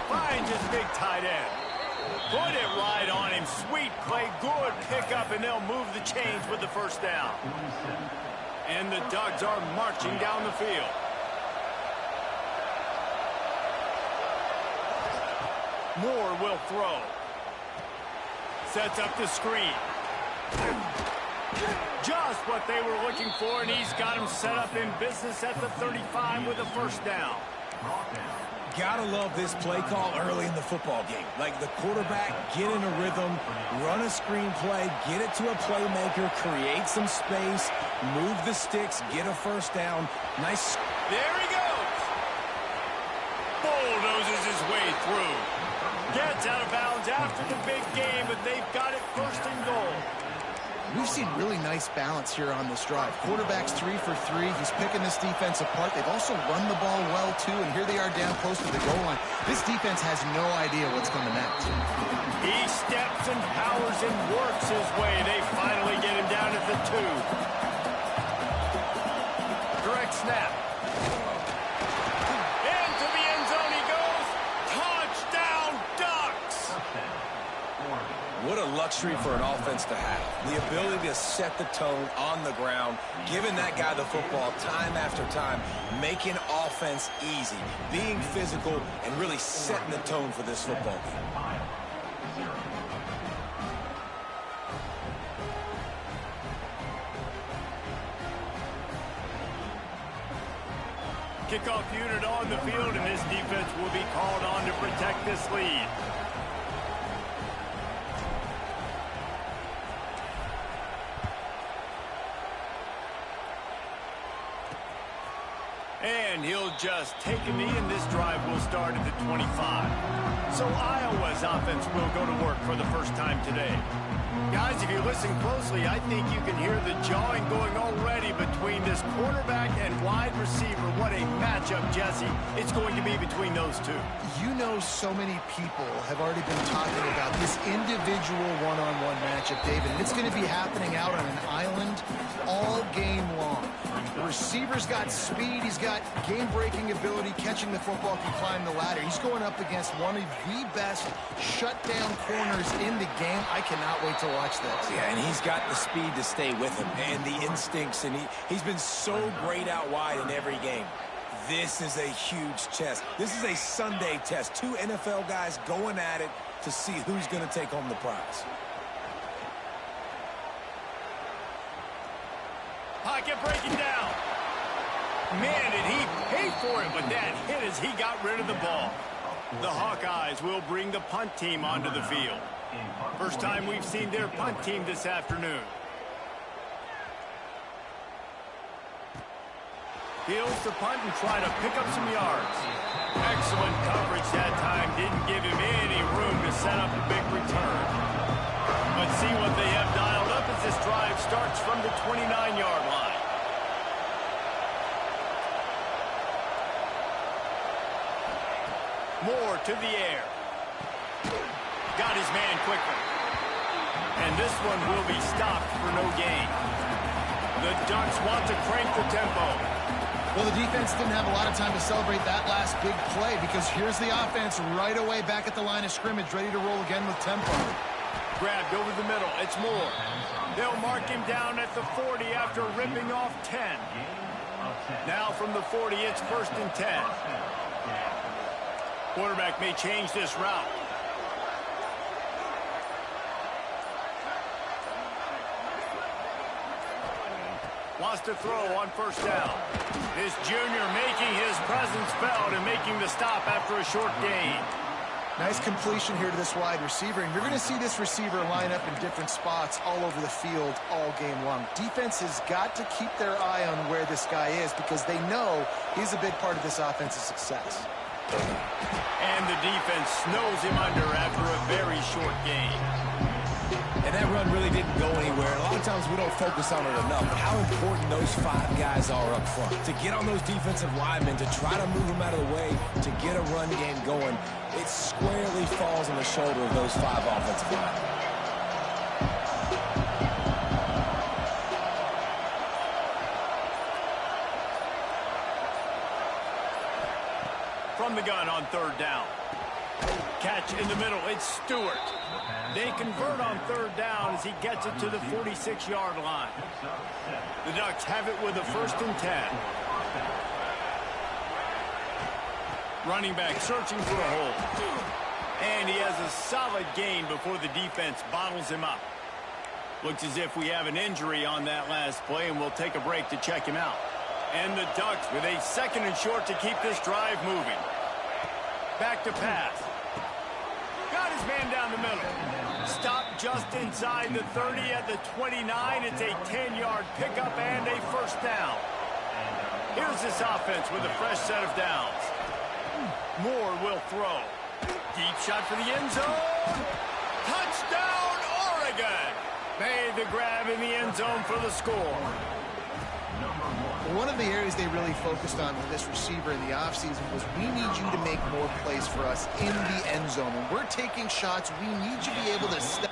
Finds his big tight end. Put it right on him. Sweet play, good pickup, and they'll move the chains with the first down. And the Ducks are marching down the field. Moore will throw. Sets up the screen. Just what they were looking for, and he's got him set up in business at the 35 with a first down. Gotta love this play call early in the football game. Like, the quarterback, get in a rhythm, run a screen play, get it to a playmaker, create some space, move the sticks, get a first down. Nice. There he goes. Bulldozes his way through. Gets out of bounds after the big game, but they've got it 1st and goal. We've seen really nice balance here on this drive. Quarterback's 3 for 3. He's picking this defense apart. They've also run the ball well, too, and here they are down close to the goal line. This defense has no idea what's coming next. He steps and powers and works his way. They finally get him down at the 2. Direct snap. Into the end zone he goes. Touchdown, Ducks! What a luxury for an offense to have. The ability to set the tone on the ground, giving that guy the football time after time, making offense easy, being physical, and really setting the tone for this football game. Kickoff unit on the field, and this defense will be called on to protect this lead. And he'll just take a knee, and this drive will start at the 25. So Iowa's offense will go to work for the first time today. Guys, if you listen closely, I think you can hear the jawing going already between this quarterback and wide receiver. What a matchup, Jesse, it's going to be between those two. You know, so many people have already been talking about this individual one-on-one matchup, David, and it's going to be happening out on an island all game long. The receiver's got speed, he's got game-breaking ability, catching the football, can climb the ladder. He's going up against one of the best shutdown corners in the game. I cannot wait to watch this. Yeah, and he's got the speed to stay with him and the instincts, and he's been so great out wide in every game. This is a huge test. This is a Sunday test. Two NFL guys going at it to see who's going to take home the prize. Pocket breaking down. Man, did he pay for it with that hit as he got rid of the ball. The Hawkeyes will bring the punt team onto the field. First time we've seen their punt team this afternoon. Heels to punt and try to pick up some yards. Excellent coverage that time. Didn't give him any room to set up a big return. Let's see what they have dialed up as this drive starts from the 29-yard line. Moore to the air. Got his man quickly. And this one will be stopped for no gain. The Ducks want to crank the tempo. Well, the defense didn't have a lot of time to celebrate that last big play because here's the offense right away back at the line of scrimmage, ready to roll again with tempo. Grabbed over the middle. It's Moore. They'll mark him down at the 40 after ripping off 10. Now from the 40, it's 1st and 10. Quarterback may change this route. Wants to throw on 1st down. This junior making his presence felt and making the stop after a short gain. Nice completion here to this wide receiver, and you're going to see this receiver line up in different spots all over the field all game long. Defense has got to keep their eye on where this guy is because they know he's a big part of this offense's success. And the defense snows him under after a very short gain. And that run really didn't go anywhere. A lot of times we don't focus on it enough, but how important those 5 guys are up front. To get on those defensive linemen, to try to move them out of the way, to get a run game going, it squarely falls on the shoulder of those 5 offensive linemen. From the gun on 3rd down. Catch in the middle. It's Stewart. They convert on 3rd down as he gets it to the 46-yard line. The Ducks have it with a 1st and 10. Running back searching for a hole. And he has a solid gain before the defense bottles him up. Looks as if we have an injury on that last play, and we'll take a break to check him out. And the Ducks with a 2nd and short to keep this drive moving. Back to pass. Got his man down the middle. Stopped just inside the 30 at the 29. It's a 10-yard pickup and a 1st down. Here's this offense with a fresh set of downs. Moore will throw. Deep shot for the end zone. Touchdown, Oregon. Made the grab in the end zone for the score. One of the areas they really focused on with this receiver in the offseason was we need you to make more plays for us in the end zone. When we're taking shots, we need you to be able to step.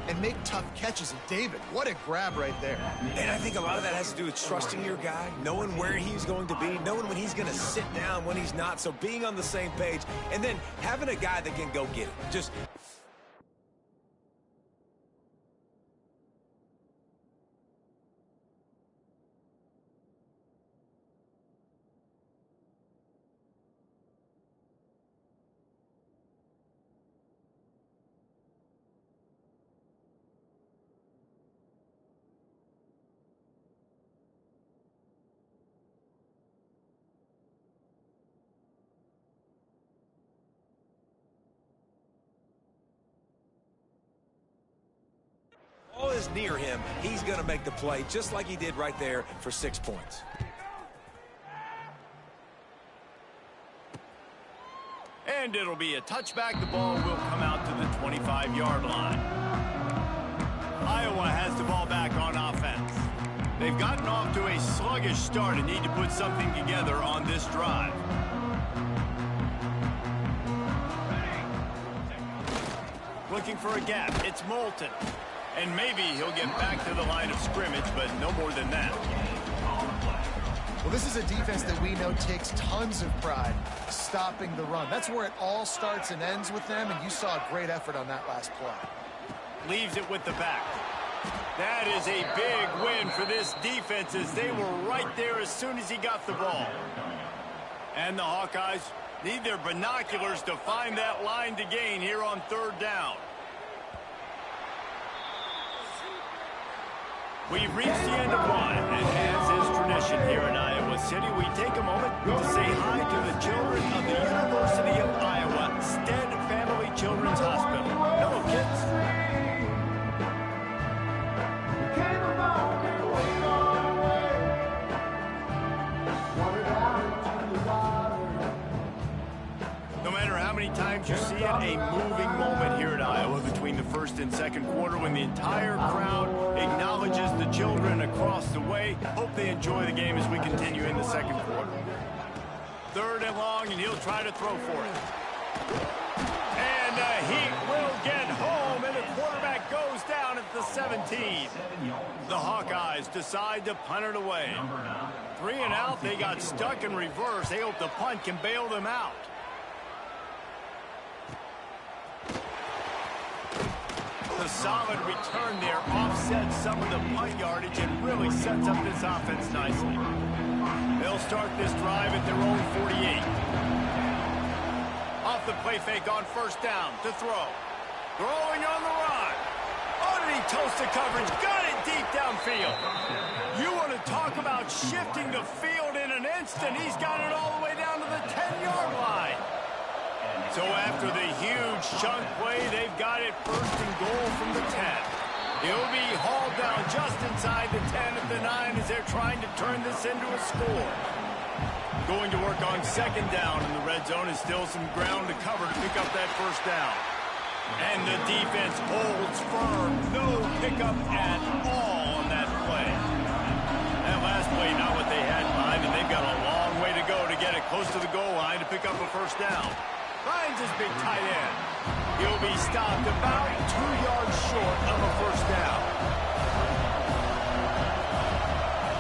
and make tough catches. And David, what a grab right there. And I think a lot of that has to do with trusting your guy, knowing where he's going to be, knowing when he's going to sit down, when he's not. So being on the same page, and then having a guy that can go get it. Just... Ball is near him. He's going to make the play just like he did right there for 6 points. And it'll be a touchback. The ball will come out to the 25-yard line. Iowa has the ball back on offense. They've gotten off to a sluggish start and need to put something together on this drive. Looking for a gap. It's Moulton. And maybe he'll get back to the line of scrimmage, but no more than that. Well, this is a defense that we know takes tons of pride stopping the run. That's where it all starts and ends with them, and you saw a great effort on that last play. Leaves it with the back. That is a big win for this defense as they were right there as soon as he got the ball. And the Hawkeyes need their binoculars to find that line to gain here on 3rd down. We've reached the end of one, and as is tradition here in Iowa City, we take a moment to say hi to the children of the University of Iowa Stead Family Children's Hospital. Hello, kids. No matter how many times you see it, a moving moment here at Iowa between the first and second quarter when the entire crowd acknowledges the children across the way. Hope they enjoy the game as we continue in the second quarter. 3rd and long, and he'll try to throw for it. And he will get home, and the quarterback goes down at the 17. The Hawkeyes decide to punt it away. 3 and out, they got stuck in reverse. They hope the punt can bail them out. The solid return there offsets some of the punt yardage and really sets up this offense nicely. They'll start this drive at their own 48. Off the play fake on 1st down to throw. Throwing on the run. Oh, did he toast the coverage? Got it deep downfield. You want to talk about shifting the field in an instant. He's got it all the way down to the 10-yard line. So after the huge chunk play, they've got it 1st and goal from the 10. He'll be hauled down just inside the 10 at the 9 as they're trying to turn this into a score. Going to work on 2nd down in the red zone is still some ground to cover to pick up that 1st down. And the defense holds firm. No pickup at all on that play. That last play, not what they had in mind, and they've got a long way to go to get it close to the goal line to pick up a 1st down. Finds his big tight end. He'll be stopped about 2 yards short of a 1st down.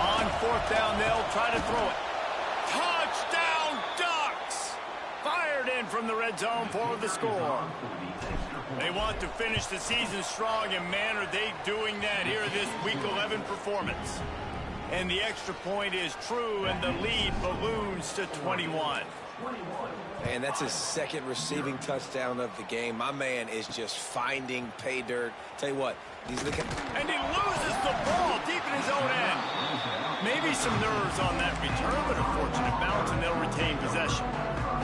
On 4th down, they'll try to throw it. Touchdown, Ducks! Fired in from the red zone for the score. They want to finish the season strong, and man, are they doing that here this Week 11 performance. And the extra point is true, and the lead balloons to 21. And that's his 2nd receiving touchdown of the game. My man is just finding pay dirt. Tell you what, these are the... And he loses the ball deep in his own end. Maybe some nerves on that return, but a fortunate bounce, and they'll retain possession.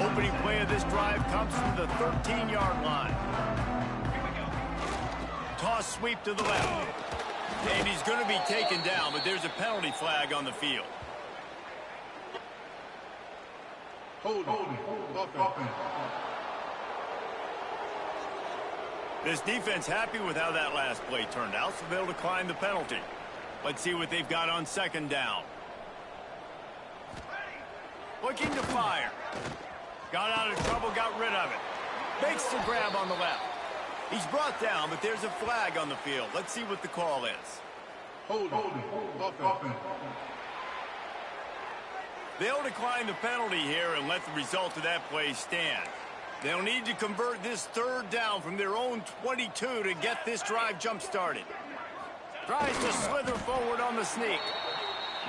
Opening play of this drive comes from the 13-yard line. Toss sweep to the left. And he's going to be taken down, but there's a penalty flag on the field. This defense happy with how that last play turned out, so they'll decline the penalty. Let's see what they've got on 2nd down. Looking to fire. Got out of trouble, got rid of it. Makes the grab on the left. He's brought down, but there's a flag on the field. Let's see what the call is. Hold offense. They'll decline the penalty here and let the result of that play stand. They'll need to convert this third down from their own 22 to get this drive jump-started. Tries to slither forward on the sneak.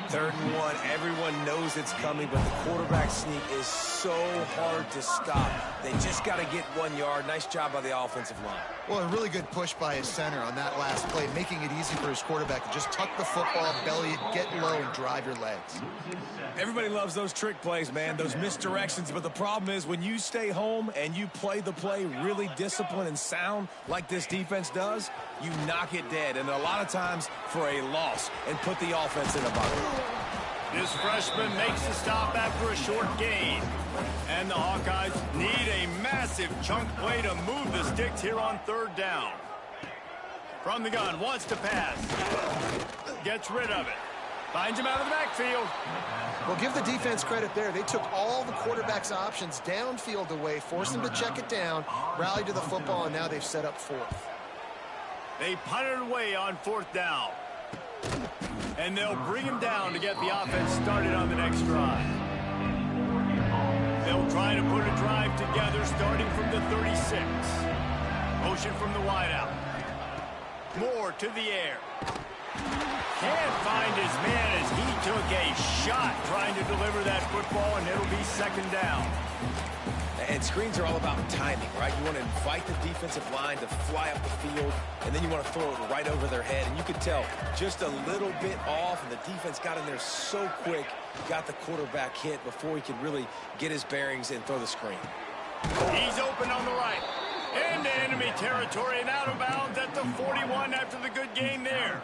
3rd and 1, everyone knows it's coming, but the quarterback sneak is so hard to stop. They just got to get 1 yard. Nice job by the offensive line. Well, a really good push by his center on that last play, making it easy for his quarterback to just tuck the football, belly it, get low, and drive your legs. Everybody loves those trick plays, man, those misdirections, but the problem is when you stay home and you play the play really disciplined and sound like this defense does, you knock it dead, and a lot of times for a loss, and put the offense in a box. This freshman makes the stop after a short gain. And the Hawkeyes need a massive chunk play to move the sticks here on 3rd down. From the gun, wants to pass. Gets rid of it. Finds him out of the backfield. Well, give the defense credit there. They took all the quarterback's options downfield away, forced him to check it down, rallied to the football, and now they've set up 4th. They punted away on 4th down. And they'll bring him down to get the offense started on the next drive. They'll try to put a drive together starting from the 36. Motion from the wideout. Moore to the air. Can't find his man as he took a shot trying to deliver that football, and it'll be 2nd down. And screens are all about timing, right? You want to invite the defensive line to fly up the field, and then you want to throw it right over their head. And you could tell just a little bit off, and the defense got in there so quick, got the quarterback hit before he could really get his bearings and throw the screen. He's open on the right. Into enemy territory and out of bounds at the 41 after the good gain there.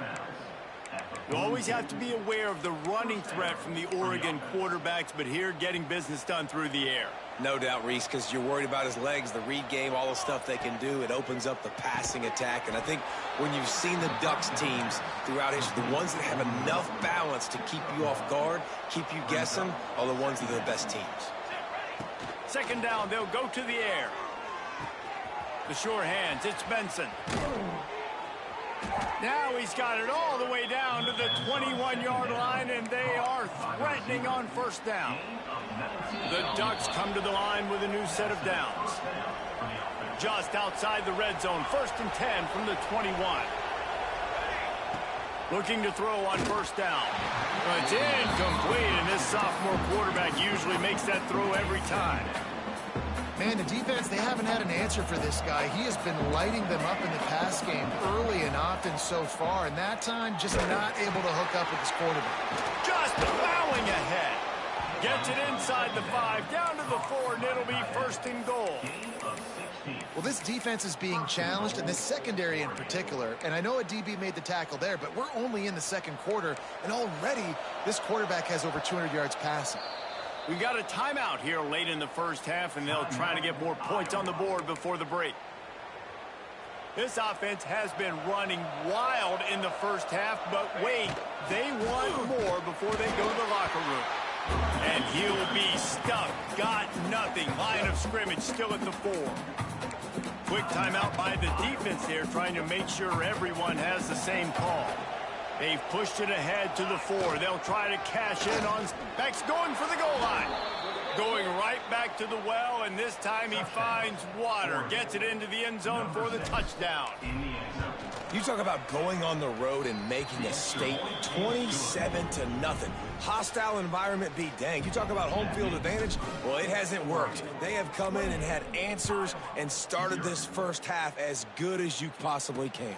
You always have to be aware of the running threat from the Oregon quarterbacks, but here getting business done through the air. No doubt, Reese, because you're worried about his legs, the read game, all the stuff they can do. It opens up the passing attack. And I think when you've seen the Ducks teams throughout history, the ones that have enough balance to keep you off guard, keep you guessing, are the ones that are the best teams. 2nd down, they'll go to the air. The sure hands, it's Benson. Now he's got it all the way down to the 21-yard line, and they are threatening on 1st down. The Ducks come to the line with a new set of downs. Just outside the red zone, 1st and 10 from the 21. Looking to throw on 1st down. But it's incomplete, and this sophomore quarterback usually makes that throw every time. Man, the defense, they haven't had an answer for this guy. He has been lighting them up in the pass game early and often so far, and that time just not able to hook up with his quarterback. Just plowing ahead. Gets it inside the 5, down to the 4, and it'll be 1st and goal. Well, this defense is being challenged, and this secondary in particular, and I know a DB made the tackle there, but we're only in the 2nd quarter, and already this quarterback has over 200 yards passing. We got a timeout here late in the 1st half, and they'll try to get more points on the board before the break. This offense has been running wild in the 1st half, but wait, they want more before they go to the locker room. And he'll be stuck. Got nothing. Line of scrimmage still at the 4. Quick timeout by the defense there, trying to make sure everyone has the same call. They've pushed it ahead to the 4. They'll try to cash in on Beck's going for the goal line. Going right back to the well, and this time he finds water. Gets it into the end zone for the touchdown. You talk about going on the road and making a statement. 27-0. Hostile environment be danged. You talk about home field advantage. Well, it hasn't worked. They have come in and had answers and started this 1st half as good as you possibly can.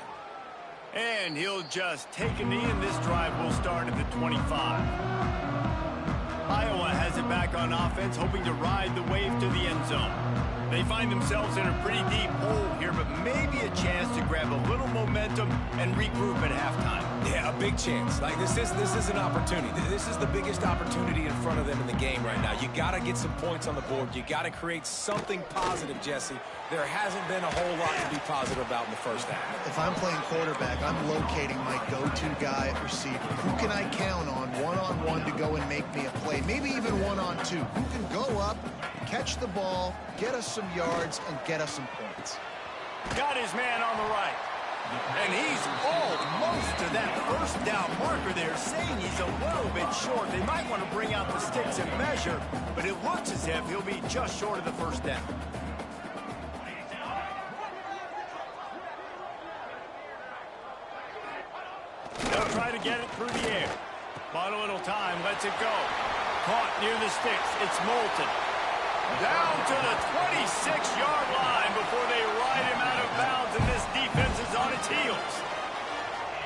And he'll just take a knee, and this drive will start at the 25. Iowa has it back on offense, hoping to ride the wave to the end zone. They find themselves in a pretty deep hole here, but maybe a chance to grab a little momentum and regroup at halftime. Yeah, a big chance. Like this is an opportunity. This is the biggest opportunity in front of them in the game right now. You got to get some points on the board. You got to create something positive, Jesse. There hasn't been a whole lot to be positive about in the 1st half. If I'm playing quarterback, I'm locating my go-to guy at receiver. Who can I count on one-on-one to go and make me a play? Maybe even 1-on-2. Who can go up, catch the ball, get us some yards, and get us some points? Got his man on the right. And he's almost to that first down marker there, saying he's a little bit short. They might want to bring out the sticks and measure, but it looks as if he'll be just short of the first down. They'll try to get it through the air. Bought a little time, lets it go. Caught near the sticks. It's Moulton. Down to the 26-yard line before they ride him out of bounds, and this defense is on its heels.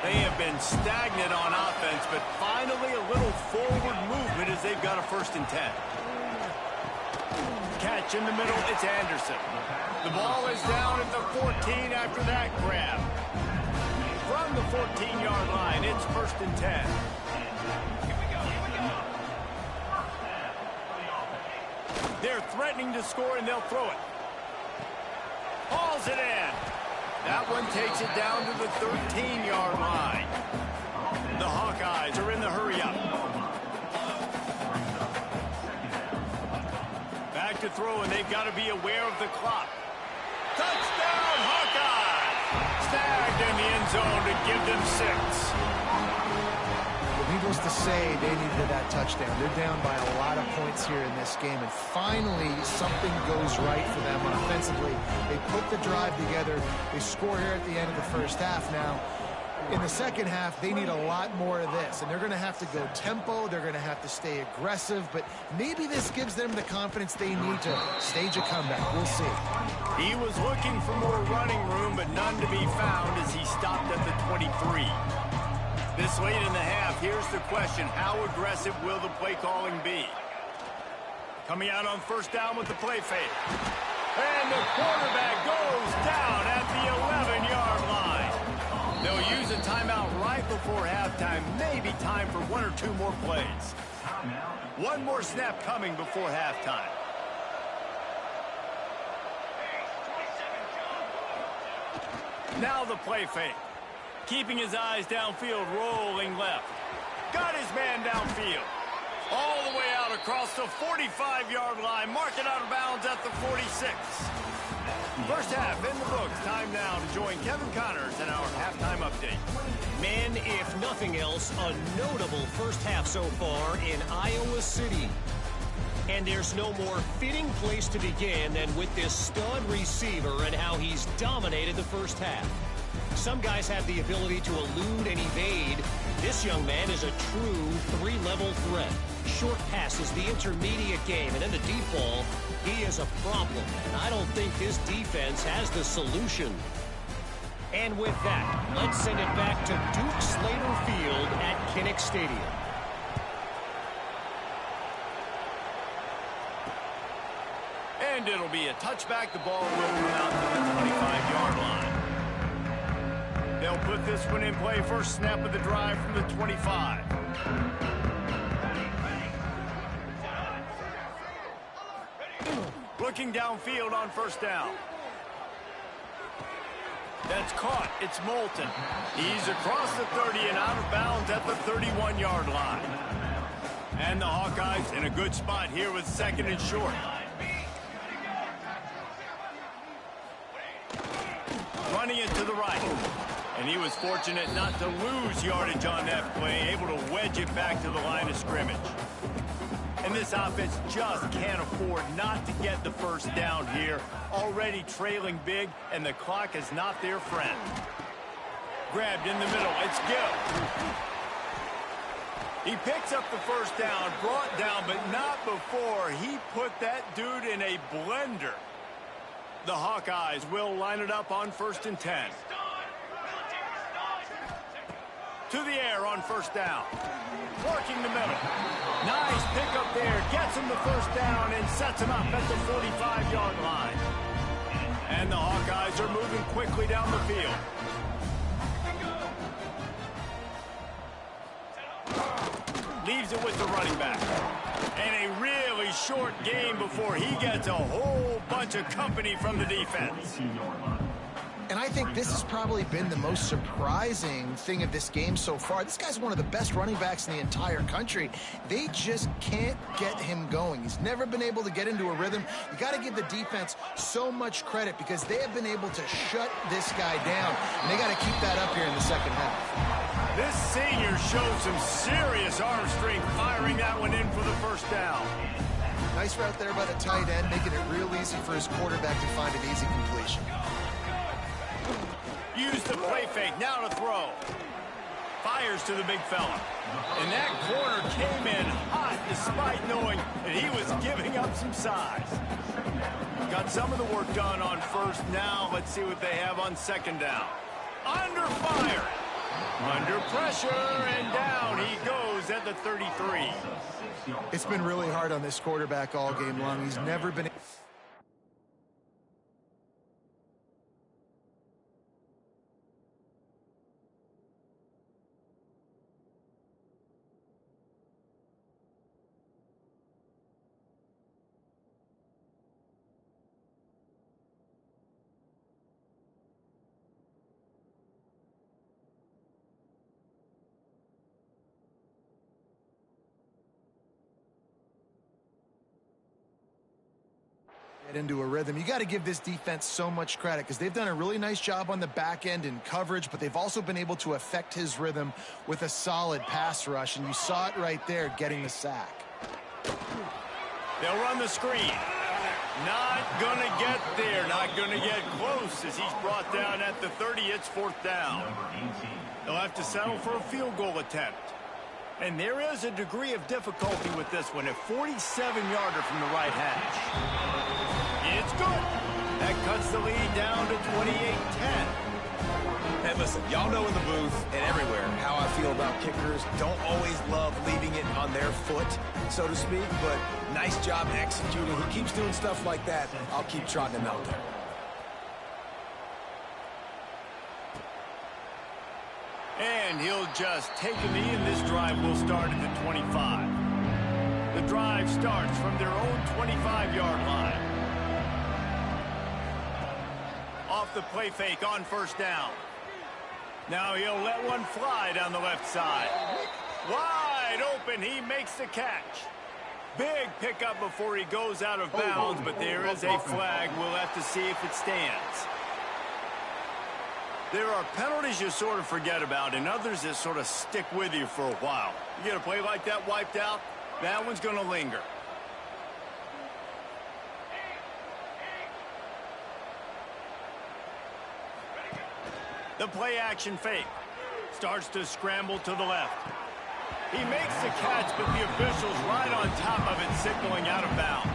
They have been stagnant on offense, but finally a little forward movement as they've got a 1st and 10. Catch in the middle, it's Anderson. The ball is down at the 14 after that grab. From the 14-yard line, it's 1st and 10. They're threatening to score, and they'll throw it. Hauls it in. That one takes it down to the 13-yard line. The Hawkeyes are in the hurry-up. Back to throw, and they've got to be aware of the clock. Touchdown, Hawkeyes! Snagged in the end zone to give them 6. Needless to say, they needed that touchdown. They're down by a lot of points here in this game, and finally something goes right for them offensively. They put the drive together. They score here at the end of the first half. Now, in the second half, they need a lot more of this, and they're going to have to go tempo. They're going to have to stay aggressive, but maybe this gives them the confidence they need to stage a comeback. We'll see. He was looking for more running room, but none to be found as he stopped at the 23. This late in the half, here's the question: how aggressive will the play calling be? Coming out on 1st down with the play fake. And the quarterback goes down at the 11-yard line. They'll use a timeout right before halftime. Maybe time for 1 or 2 more plays. One more snap coming before halftime. Now the play fake. Keeping his eyes downfield, rolling left. Got his man downfield. All the way out across the 45-yard line. Mark it out of bounds at the 46. First half in the books. Time now to join Kevin Connors in our halftime update. Men, if nothing else, a notable first half so far in Iowa City. And there's no more fitting place to begin than with this stud receiver and how he's dominated the first half. Some guys have the ability to elude and evade. This young man is a true 3-level threat. Short passes, the intermediate game, and in the deep ball, he is a problem. And I don't think this defense has the solution. And with that, let's send it back to Duke Slater Field at Kinnick Stadium. And it'll be a touchback. The ball will come out to the 25-yard line. They'll put this one in play. First snap of the drive from the 25. Looking downfield on 1st down. That's caught. It's Moulton. He's across the 30 and out of bounds at the 31-yard line. And the Hawkeyes in a good spot here with 2nd and short. Running it to the right. And he was fortunate not to lose yardage on that play, able to wedge it back to the line of scrimmage. And this offense just can't afford not to get the first down here. Already trailing big, and the clock is not their friend. Grabbed in the middle. It's Gill. He picks up the first down, brought down, but not before he put that dude in a blender. The Hawkeyes will line it up on 1st and 10. To the air on 1st down. Working the middle. Nice pickup there. Gets him the first down and sets him up at the 45-yard line. And the Hawkeyes are moving quickly down the field. Leaves it with the running back. And a really short game before he gets a whole bunch of company from the defense. And I think this has probably been the most surprising thing of this game so far. This guy's one of the best running backs in the entire country. They just can't get him going. He's never been able to get into a rhythm. You got to give the defense so much credit because they have been able to shut this guy down. And they got to keep that up here in the second half. This senior showed some serious arm strength firing that one in for the first down. Nice route there by the tight end, making it real easy for his quarterback to find an easy completion. Use the play fake, now to throw. Fires to the big fella. And that corner came in hot despite knowing that he was giving up some size. Got some of the work done on first. Now let's see what they have on second down. Under fire. Under pressure, and down he goes at the 33. It's been really hard on this quarterback all game long. He's never been... into a rhythm. You got to give this defense so much credit because they've done a really nice job on the back end in coverage, but they've also been able to affect his rhythm with a solid pass rush, and you saw it right there getting the sack. They'll run the screen. Not gonna get there, not gonna get close as he's brought down at the 30. It's fourth down. They'll have to settle for a field goal attempt. And there is a degree of difficulty with this one, a 47-yarder from the right hash. It's good. That cuts the lead down to 28-10. And listen, y'all know in the booth and everywhere how I feel about kickers. Don't always love leaving it on their foot, so to speak, but nice job executing. He keeps doing stuff like that. I'll keep trotting him out there. And he'll just take a knee, and this drive will start at the 25. The drive starts from their own 25-yard line. Off the play fake on first down. Now he'll let one fly down the left side. Wide open, he makes the catch. Big pickup before he goes out of bounds, but there is a flag. We'll have to see if it stands. There are penalties you sort of forget about and others that sort of stick with you for a while. You get a play like that wiped out, that one's going to linger. The play action fake. Starts to scramble to the left. He makes the catch, but the official's right on top of it, signaling out of bounds.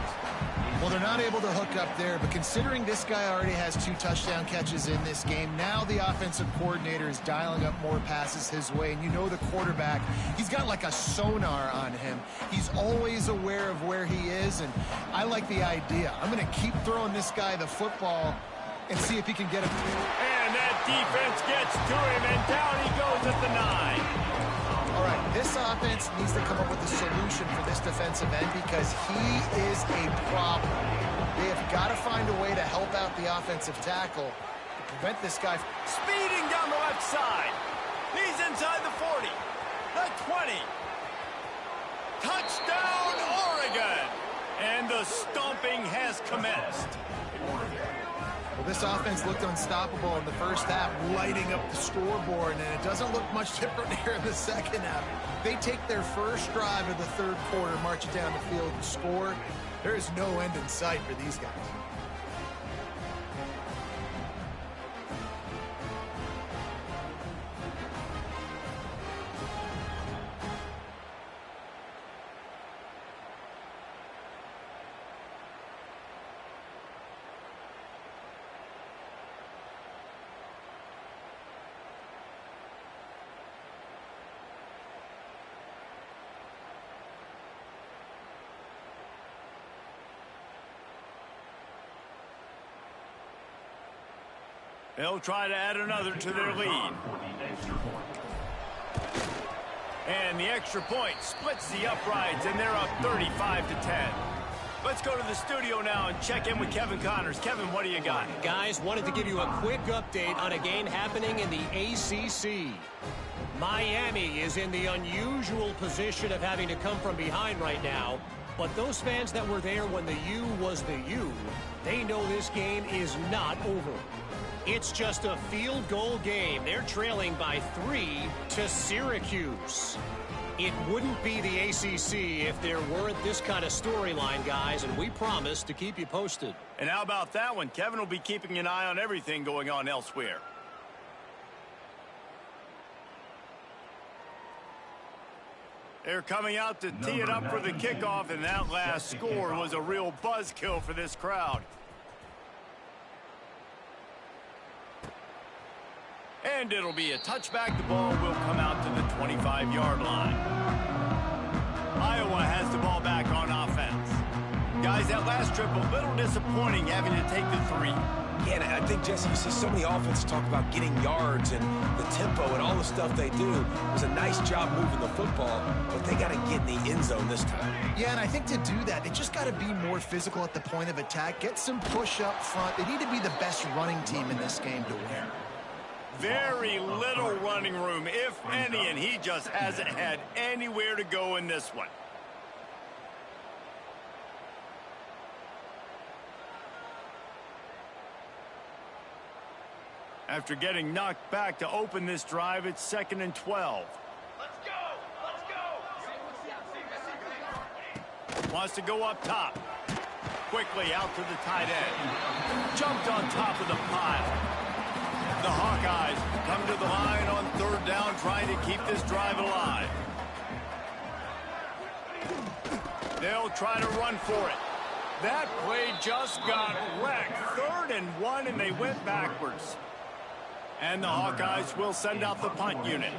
Well, they're not able to hook up there, but considering this guy already has 2 touchdown catches in this game, now the offensive coordinator is dialing up more passes his way, and you know the quarterback, he's got like a sonar on him. He's always aware of where he is, and I like the idea. I'm going to keep throwing this guy the football and see if he can get him. And that defense gets to him, and down he goes at the 9. All right, this offense needs to come up with a solution for this defensive end because he is a problem. They have got to find a way to help out the offensive tackle to prevent this guy. Speeding down the left side. He's inside the 40. The 20. Touchdown, Oregon. And the stomping has commenced. Well, this offense looked unstoppable in the first half, lighting up the scoreboard, and it doesn't look much different here in the second half. They take their first drive of the third quarter, march it down the field, and score. There is no end in sight for these guys. They'll try to add another to their lead. And the extra point splits the uprights, and they're up 35-10. Let's go to the studio now and check in with Kevin Connors. Kevin, what do you got? Guys, wanted to give you a quick update on a game happening in the ACC. Miami is in the unusual position of having to come from behind right now. But those fans that were there when the U was the U, they know this game is not over. It's just a field goal game. They're trailing by 3 to Syracuse. It wouldn't be the ACC if there weren't this kind of storyline, guys, and we promise to keep you posted. And how about that one? Kevin will be keeping an eye on everything going on elsewhere. They're coming out to tee it up for the kickoff, and that last score was a real buzzkill for this crowd. And it'll be a touchback. The ball will come out to the 25-yard line. Iowa has the ball back on offense. Guys, that last trip, a little disappointing having to take the 3. Yeah, and I think, Jesse, you see so many offenses talk about getting yards and the tempo and all the stuff they do. It was a nice job moving the football, but they got to get in the end zone this time. Yeah, and I think to do that, they just got to be more physical at the point of attack, get some push up front. They need to be the best running team in this game to win. Very little running room, if any, and he just hasn't had anywhere to go in this one. After getting knocked back to open this drive, it's 2nd and 12. Let's go! Let's go! Wants to go up top. Quickly out to the tight end. Jumped on top of the pile. The Hawkeyes come to the line on 3rd down, trying to keep this drive alive. They'll try to run for it. That play just got wrecked. 3rd and 1, and they went backwards. And the Hawkeyes will send out the punt unit.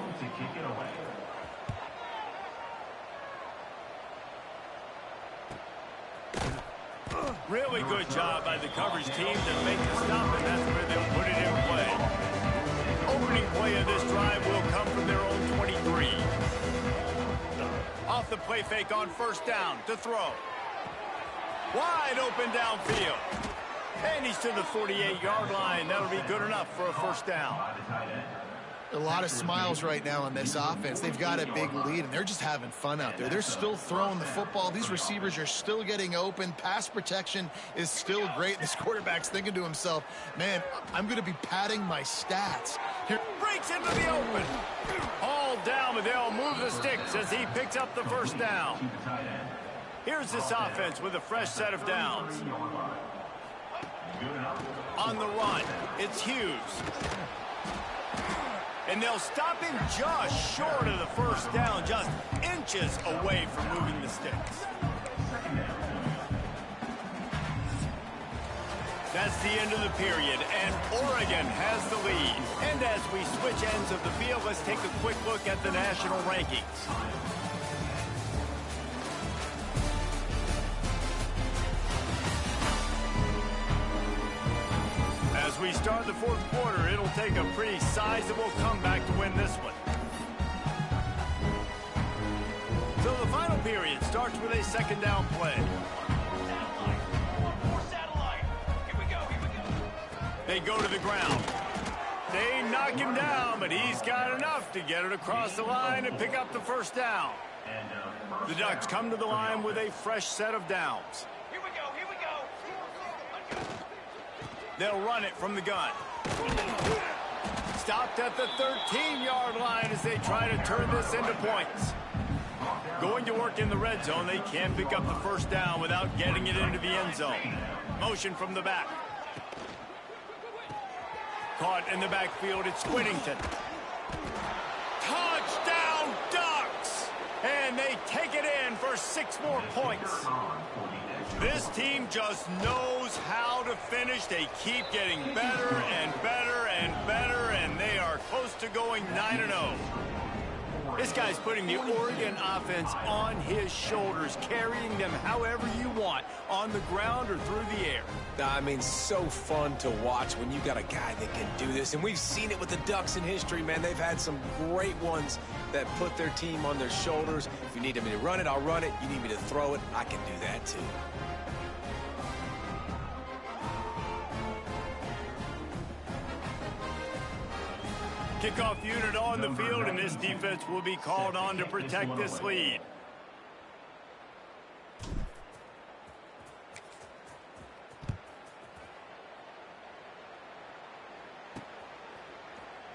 Really good job by the coverage team to make the stop, and that's where they'll put it in play. Opening play of this drive will come from their own 23. Off the play fake on 1st down to throw. Wide open downfield. And he's to the 48-yard line. That'll be good enough for a 1st down. A lot of smiles right now on this offense. They've got a big lead, and they're just having fun out there. They're still throwing the football. These receivers are still getting open. Pass protection is still great. This quarterback's thinking to himself, man, I'm going to be padding my stats. Here. Breaks into the open. All down, but they'll move the sticks as he picks up the 1st down. Here's this offense with a fresh set of downs. On the run, it's Hughes. And they'll stop him just short of the 1st down, just inches away from moving the sticks. That's the end of the period, and Oregon has the lead. And as we switch ends of the field, let's take a quick look at the national rankings. As we start the 4th quarter, it'll take a pretty sizable comeback to win this one. So the final period starts with a 2nd down play. They go to the ground. They knock him down, but he's got enough to get it across the line and pick up the 1st down. The Ducks come to the line with a fresh set of downs. They'll run it from the gun. Stopped at the 13-yard line as they try to turn this into points. Going to work in the red zone, they can't pick up the 1st down without getting it into the end zone. Motion from the back. Caught in the backfield, it's Whittington. Touchdown, Ducks! And they take it in for 6 more points. This team just knows how to finish. They keep getting better and better and better, and they are close to going 9-0. This guy's putting the Oregon offense on his shoulders, carrying them however you want, on the ground or through the air. I mean, so fun to watch when you got a guy that can do this. And we've seen it with the Ducks in history, man. They've had some great ones that put their team on their shoulders. If you need me to run it, I'll run it. You need me to throw it, I can do that too. Kickoff unit on the field, and this defense will be called on to protect this lead.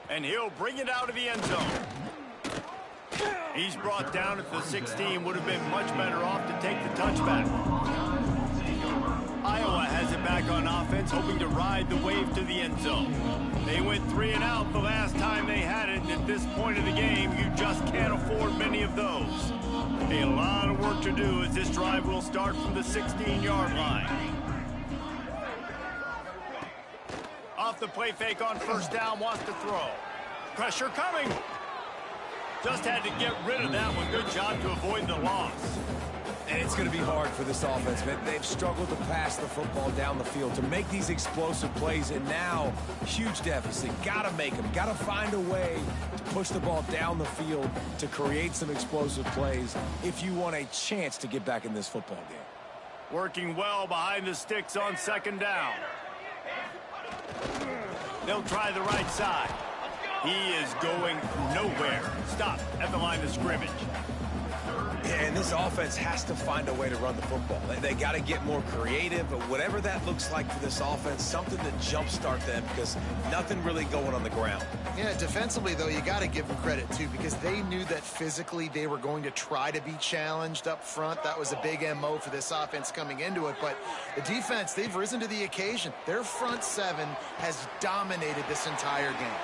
And he'll bring it out of the end zone. He's brought down at the 16. Would have been much better off to take the touchback. Iowa has it back on offense, hoping to ride the wave to the end zone. They went 3 and out the last time they had it, and at this point of the game, you just can't afford many of those. A lot of work to do as this drive will start from the 16-yard line. Off the play fake on first down, wants to throw. Pressure coming. Just had to get rid of that one. Good job to avoid the loss. And it's going to be hard for this offense, man. They've struggled to pass the football down the field, to make these explosive plays, and now, huge deficit. Got to make them. Got to find a way to push the ball down the field to create some explosive plays if you want a chance to get back in this football game. Working well behind the sticks on second down. They'll try the right side. He is going nowhere. Stop at the line of scrimmage. And this offense has to find a way to run the football. They got to get more creative, but whatever that looks like for this offense, something to jumpstart them, because nothing really going on the ground. Yeah, defensively, though, you got to give them credit, too, because they knew that physically they were going to try to be challenged up front. That was a big MO for this offense coming into it. But the defense, they've risen to the occasion. Their front seven has dominated this entire game.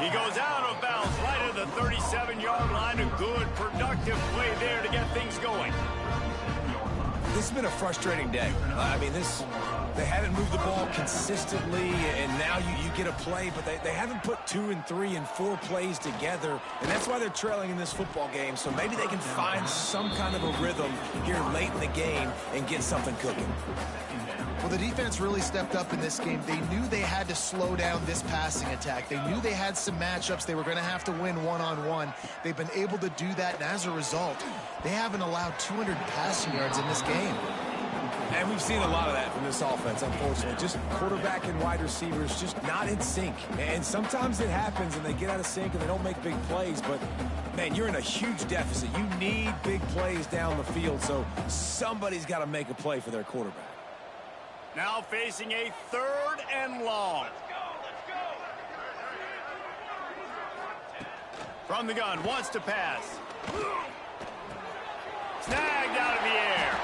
He goes out of bounds right at the 37-yard line. A good, productive play there to get things going. This has been a frustrating day. I mean, they haven't moved the ball consistently, and now you get a play, but they haven't put 2 and 3 and 4 plays together, and that's why they're trailing in this football game. So maybe they can find some kind of a rhythm here late in the game and get something cooking. Well, the defense really stepped up in this game. They knew they had to slow down this passing attack. They knew they had some matchups they were going to have to win one-on-one. They've been able to do that, and as a result, they haven't allowed 200 passing yards in this game. And we've seen a lot of that from this offense, unfortunately. Just quarterback and wide receivers just not in sync. And sometimes it happens, and they get out of sync, and they don't make big plays. But, man, you're in a huge deficit. You need big plays down the field, so somebody's got to make a play for their quarterback. Now facing a 3rd and long. From the gun, wants to pass. Snagged out of the air.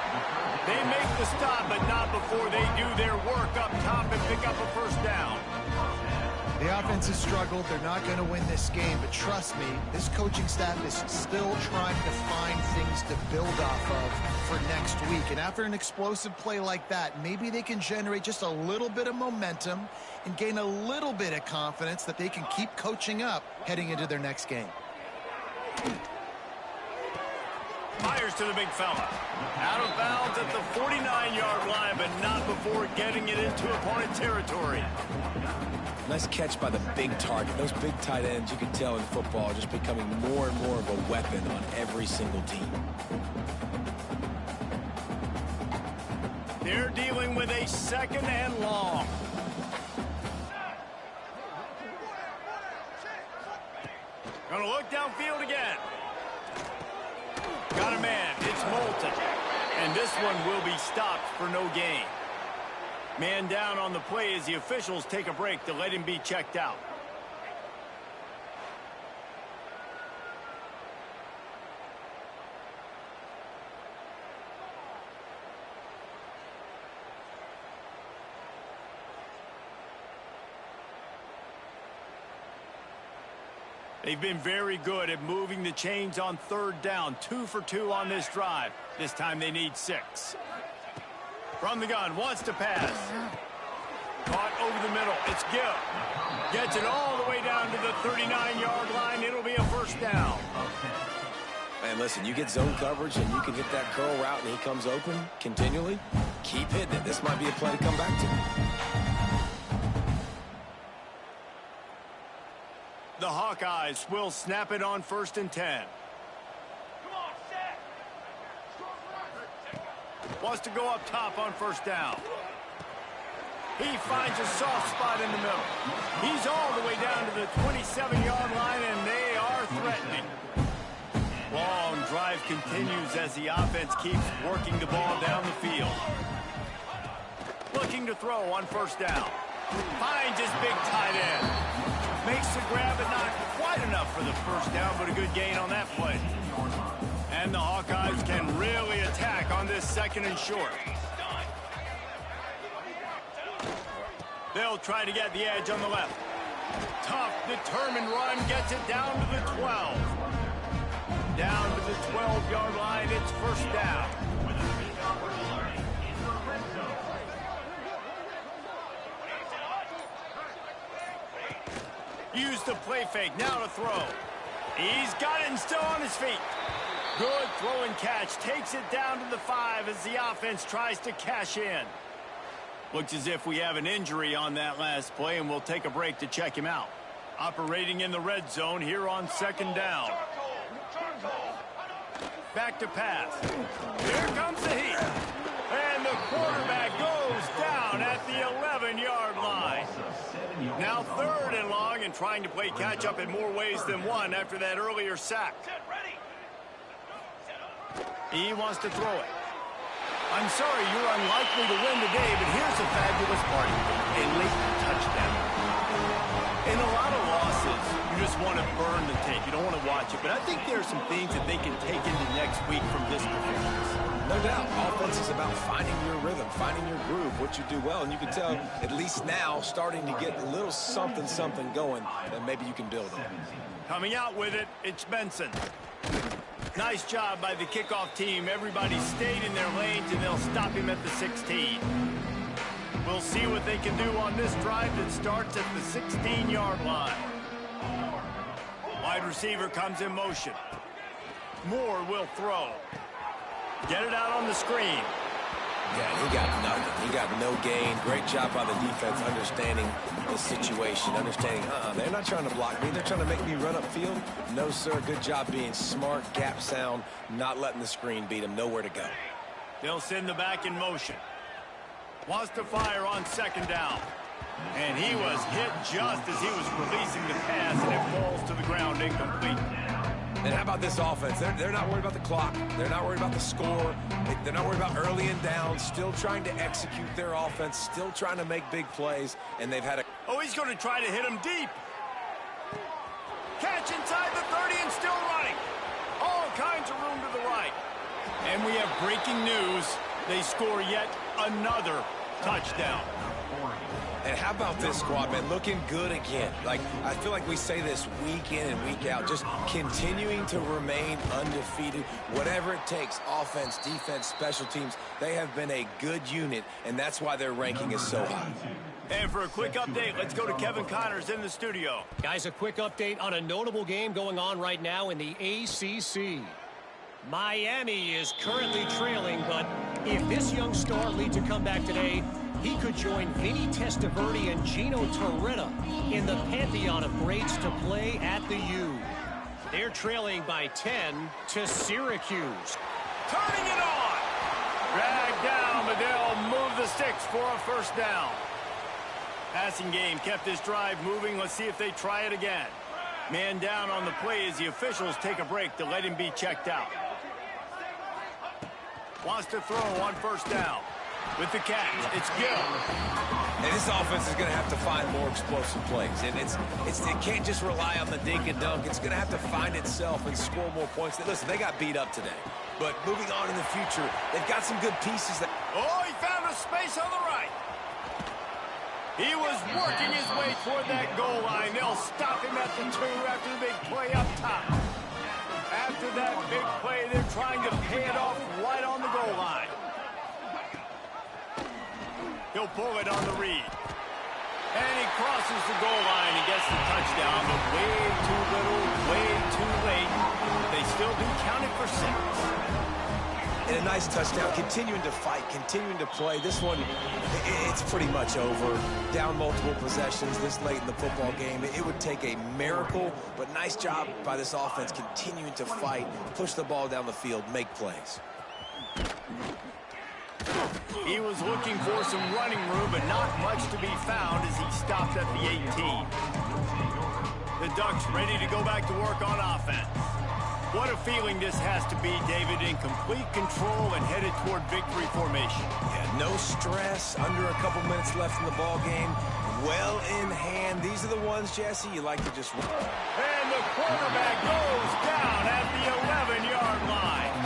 They make the stop, but not before they do their work up top and pick up a first down. The offense has struggled. They're not going to win this game, but trust me, this coaching staff is still trying to find things to build off of for next week. And after an explosive play like that, maybe they can generate just a little bit of momentum and gain a little bit of confidence that they can keep coaching up heading into their next game. Fires to the big fella. Out of bounds at the 49-yard line, but not before getting it into opponent territory. Nice catch by the big target. Those big tight ends, you can tell in football, are just becoming more and more of a weapon on every single team. They're dealing with a 2nd and long. Gonna look downfield again. Got a man. It's Moulton. And this one will be stopped for no gain. Man down on the play as the officials take a break to let him be checked out. They've been very good at moving the chains on 3rd down. 2 for 2 on this drive. This time they need 6. From the gun, wants to pass. Caught over the middle. It's Gill. Gets it all the way down to the 39-yard line. It'll be a first down. Man, listen, you get zone coverage and you can hit that curl route and he comes open continually. Keep hitting it. This might be a play to come back to. The Hawkeyes will snap it on 1st and 10. Wants to go up top on 1st down. He finds a soft spot in the middle. He's all the way down to the 27-yard line, and they are threatening. Long drive continues as the offense keeps working the ball down the field. Looking to throw on first down. Finds his big tight end. Makes the grab, but not quite enough for the first down, but a good gain on that play. And the Hawkeyes can really attack on this second and short. They'll try to get the edge on the left. Tough, determined run gets it down to the 12. Down to the 12-yard line, it's first down. Use the play fake, now to throw. He's got it and still on his feet. Good throw and catch, takes it down to the 5 as the offense tries to cash in. Looks as if we have an injury on that last play, and we'll take a break to check him out. Operating in the red zone here on second down. Back to pass. Here comes the heat. And the quarterback goes down at the 11-yard line. Now third and long, and trying to play catch-up in more ways than one after that earlier sack. He wants to throw it. I'm sorry you're unlikely to win today, but here's a fabulous part. A late touchdown. In a lot of losses, you just want to burn the tape. You don't want to watch it. But I think there are some things that they can take into next week from this performance. No doubt. Offense is about finding your rhythm, finding your groove, what you do well. And you can tell, at least now, starting to get a little something going that maybe you can build on. Coming out with it, it's Benson. Nice job by the kickoff team. Everybody stayed in their lanes, and they'll stop him at the 16. We'll see what they can do on this drive that starts at the 16-yard line. Wide receiver comes in motion. Moore will throw. Get it out on the screen. Yeah, he got nothing. He got no gain. Great job by the defense understanding the situation, understanding, they're not trying to block me. They're trying to make me run upfield. No, sir. Good job being smart, gap sound, not letting the screen beat him. Nowhere to go. They'll send the back in motion. Wants to fire on second down. And he was hit just as he was releasing the pass, and it falls to the ground incomplete. And how about this offense? They're not worried about the clock. They're not worried about the score. They're not worried about early and down. Still trying to execute their offense. Still trying to make big plays. And they've had a... Oh, he's going to try to hit him deep. Catch inside the 30 and still running. All kinds of room to the right. And we have breaking news. They score yet another touchdown. And how about this squad, man? Looking good again. Like, I feel like we say this week in and week out, just continuing to remain undefeated. Whatever it takes, offense, defense, special teams, they have been a good unit, and that's why their ranking is so high. And for a quick update, let's go to Kevin Connors in the studio. Guys, a quick update on a notable game going on right now in the ACC. Miami is currently trailing, but if this young star leads a comeback today, he could join Vinny Testaverde and Gino Torretta in the pantheon of greats to play at the U. They're trailing by 10 to Syracuse. Turning it on. Dragged down, but they'll move the sticks for a first down. Passing game kept this drive moving. Let's see if they try it again. Man down on the play as the officials take a break to let him be checked out. Wants to throw on first down. With the catch, it's Gill. And this offense is going to have to find more explosive plays. And it can't just rely on the dink and dunk. It's going to have to find itself and score more points. Listen, they got beat up today. But moving on in the future, they've got some good pieces. Oh, he found a space on the right. He was working his way toward that goal line. They'll stop him at the 2 after the big play up top. After that big play, they're trying to pay it off right on the goal line. He'll pull it on the read. And he crosses the goal line and gets the touchdown, but way too little, way too late. They still do count it for 6. And a nice touchdown, continuing to fight, continuing to play. This one, it's pretty much over. Down multiple possessions this late in the football game. It would take a miracle, but nice job by this offense continuing to fight, push the ball down the field, make plays. He was looking for some running room, but not much to be found as he stopped at the 18. The Ducks ready to go back to work on offense. What a feeling this has to be, David, in complete control and headed toward victory formation. Yeah, no stress, under a couple minutes left in the ball game. Well in hand. These are the ones, Jesse, you like to just... And the quarterback goes down at the 11-yard line.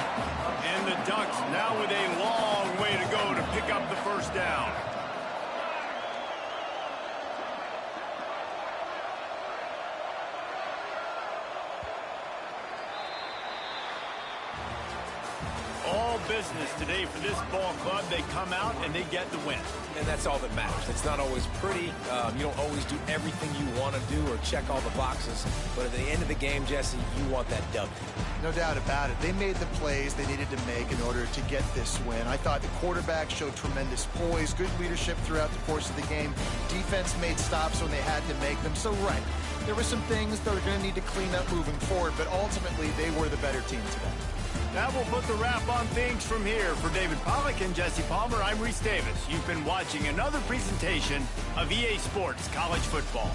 And the Ducks now with a long way to go to pick up the first down. All business today for this ball club. They come out and they get the win. And that's all that matters. It's not always pretty. You don't always do everything you want to do or check all the boxes. But at the end of the game, Jesse, you want that W. No doubt about it. They made the plays they needed to make in order to get this win. I thought the quarterback showed tremendous poise, good leadership throughout the course of the game. Defense made stops when they had to make them. So, right, there were some things that are going to need to clean up moving forward, but ultimately they were the better team today. That will put the wrap on things from here. For David Pollack and Jesse Palmer, I'm Reese Davis. You've been watching another presentation of EA Sports College Football.